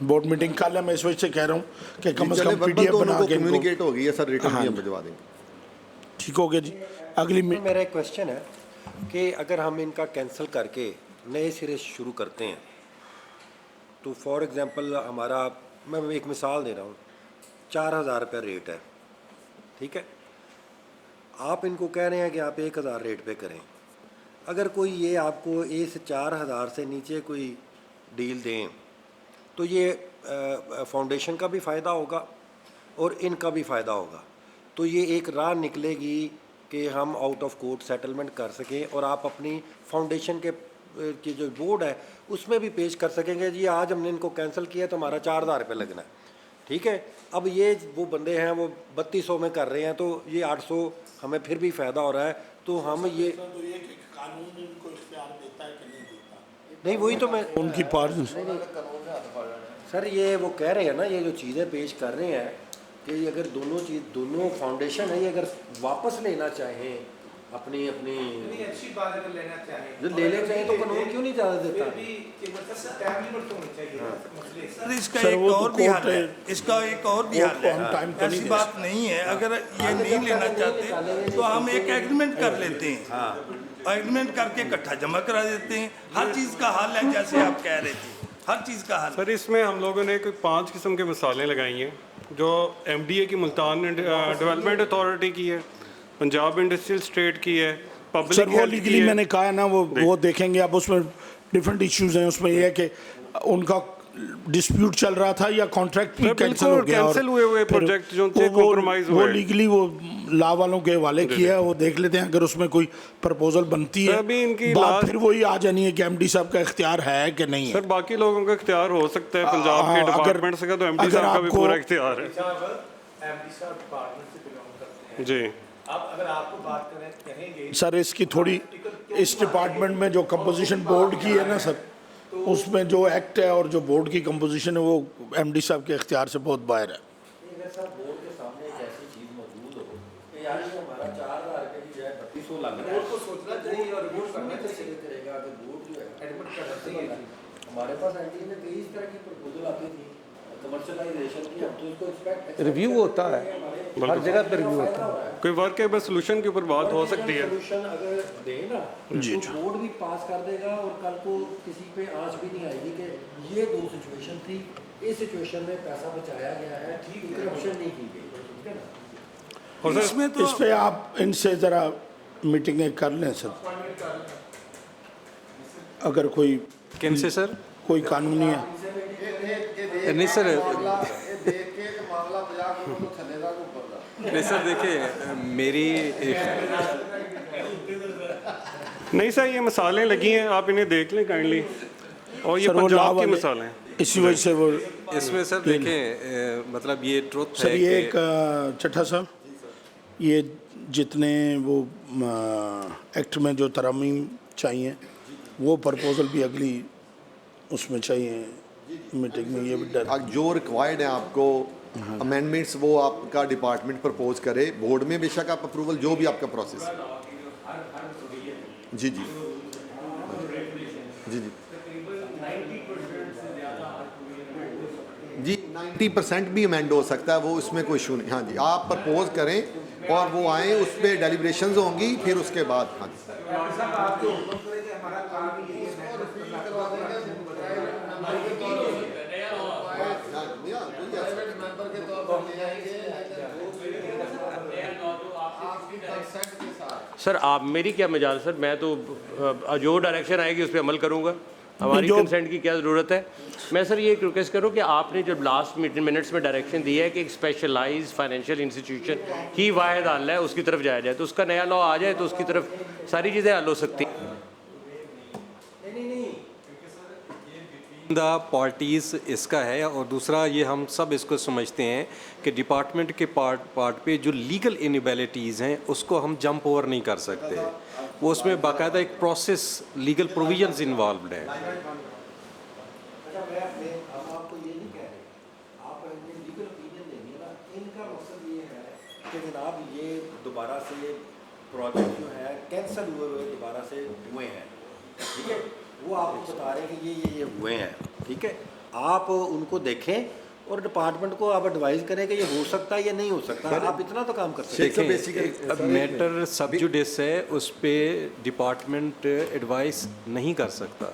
बोर्ड मीटिंग कल है, मैं इस वजह से कह रहा हूँ कि कम से कम PDF बना के कम्युनिकेट हो गई है सर, रिटर्न भी हम भिजवा देंगे। ठीक हो गया जी। अगली मेरा एक क्वेश्चन है कि अगर हम इनका कैंसिल करके नए सिरे शुरू करते हैं, तो फॉर एग्जांपल हमारा, मैं एक मिसाल दे रहा हूँ, 4000 रुपये रेट है, ठीक है, आप इनको कह रहे हैं कि आप 1000 रेट पे करें। अगर कोई ये आपको इस 4000 से नीचे कोई डील दें तो ये फाउंडेशन का भी फ़ायदा होगा और इनका भी फ़ायदा होगा। तो ये एक राह निकलेगी कि हम आउट ऑफ कोर्ट सेटलमेंट कर सकें, और आप अपनी फाउंडेशन की जो बोर्ड है उसमें भी पेश कर सकेंगे जी आज हमने इनको कैंसिल किया तो हमारा 4000 रुपये लगना है, ठीक है। अब ये वो बंदे हैं वो 3200 में कर रहे हैं, तो ये 800 हमें फिर भी फ़ायदा हो रहा है। तो हम ये कानून इनको इख्तियार देता है कि नहीं देता? नहीं, वही तो मैं उनकी पार्ट सर, ये वो कह रहे हैं ना, ये जो चीज़ें पेश कर रहे हैं कि अगर दोनों फाउंडेशन है, ये अगर वापस लेना चाहें अपनी अच्छी बात अगर लेना चाहें, जो ले लेना चाहिए तो कानून क्यों नहीं इजाज़त देता? सर इसका एक और भी हाल है, इसका एक और भी हाल है, ऐसी बात नहीं है। अगर ये नहीं लेना चाहते तो हम एक एग्रीमेंट कर लेते हैं, एग्रीमेंट करके इकट्ठा जमा करा देते हैं। हर चीज़ का हल है, जैसे आप कह रहे थे, हर चीज़ का हल। सर इसमें हम लोगों ने कोई 5 किस्म के मिसालें लगाई हैं, जो MDA की मुल्तान डेवलपमेंट अथॉरिटी की है, पंजाब इंडस्ट्रियल स्टेट की है, पब्लिक सर वो लीगली मैंने कहा है ना, वो देखेंगे। अब उसमें डिफरेंट इश्यूज हैं। उसमें ये है कि उनका डिस्प्यूट चल रहा था या कॉन्ट्रैक्ट भी कैंसिल हो गया, कैंसिल हुए प्रोजेक्ट जो थे कॉम्प्रोमाइज हुए। वो लीगली वो लॉ वालों के हवाले किया है, वो देख लेते हैं। अगर उसमें कोई प्रपोजल बनती है अभी इनकी बात फिर वही आ जानी है कि एमडी साहब का इख्तियार है कि नहीं है। सर बाकी लोगों का इख्तियार हो सकता है, पंजाब के डिपार्टमेंट से का तो एमडी साहब का भी पूरा इख्तियार है जी। अगर आपको बात करें सर, इसकी थोड़ी इस डिपार्टमेंट में जो कंपोजिशन बोर्ड की है ना सर, उसमें जो एक्ट है और जो बोर्ड की कंपोजिशन है वो एमडी साहब के इख्तियार से बहुत बाहर है। रिव्यू होता है, हर जगह पे रिव्यू होता है। कोई वर्केबल सोल्यूशन के ऊपर बात हो सकती है अगर दे ना जी, तो बोर्ड भी पास कर देगा और कल को किसी पे आंच भी नहीं आएगी कि ये दो सिचुएशन थी, इस सिचुएशन में पैसा बचाया गया है, करप्शन नहीं की गई, ठीक है ना। इसमें तो इस पे आप इनसे ज़रा मीटिंगें कर लें सर, अगर कोई किन से सर? कोई कानूनी है नहीं सर, नहीं सर देखिए मेरी नहीं सर, ये मसालें लगी हैं, आप इन्हें देख लें काइंडली। और ये पंजाब की मिसालें इसी वजह से वो इसमें सर देखें मतलब ये ट्रुथ सर, है ये एक चट्टा साहब, ये जितने वो एक्ट में जो तरमीम चाहिए वो प्रपोजल भी अगली उसमें चाहिए मीटिंग में। ये भी डर जो रिक्वायर्ड है आपको अमेंडमेंट्स वो आपका डिपार्टमेंट प्रपोज करे, बोर्ड में बेशक आप अप्रूवल जो भी आपका प्रोसेस है। जी जी जी जी जी 90% भी अमेंड हो सकता है, वो उसमें कोई इशू नहीं। हाँ जी, आप प्रपोज करें और वो आए, उस पर डेलिब्रेशंस होंगी, फिर उसके बाद हाँ जी। सर आप मेरी क्या मजाल सर, मैं तो जो डायरेक्शन आएगी उस पर अमल करूँगा, हमारी कंसेंट की क्या ज़रूरत है। मैं सर ये रिक्वेस्ट करूँ कि आपने जब लास्ट मिनट्स में डायरेक्शन दिया है कि एक स्पेशलाइज्ड फाइनेंशियल इंस्टीट्यूशन ही वाहिद हल है, उसकी तरफ जाया जाए, तो उसका नया लॉ आ जाए तो उसकी तरफ सारी चीज़ें हल हो सकती हैं। द पार्टीज़ इसका है, और दूसरा ये हम सब इसको समझते हैं कि डिपार्टमेंट के पार्ट पे जो लीगल इनएबिलिटीज़ हैं उसको हम जंप ओवर नहीं कर सकते, वो उसमें बाकायदा एक प्रोसेस लीगल प्रोविजंस इन्वॉल्व्ड है। कि जनाब ये दोबारा से प्रोजेक्ट जो है कैंसिल हुए दोबारा से हुए हैं, ठीक है, वो आपको बता रहे हैं कि ये हुए हैं, ठीक है। आप उनको देखें और डिपार्टमेंट को आप एडवाइस करें कि ये हो सकता है या नहीं हो सकता, आप इतना तो काम कर सकते हैं। अब मैटर सब जुडिस है, उस पर डिपार्टमेंट एडवाइस नहीं कर सकता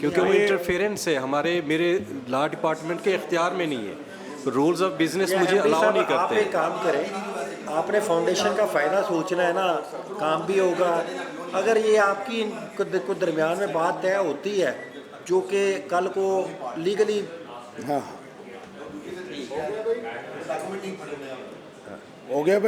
क्योंकि वो इंटरफेरेंस है, मेरे लॉ डिपार्टमेंट के इख्तियार में नहीं है, रूल्स ऑफ बिजनेस मुझे अलाउ नहीं करते। आप एक काम करें, आपने फाउंडेशन का फ़ायदा सोचना है ना, काम भी होगा। अगर ये आपकी को दरमियान में बात तय होती है जो कि कल को लीगली हो गया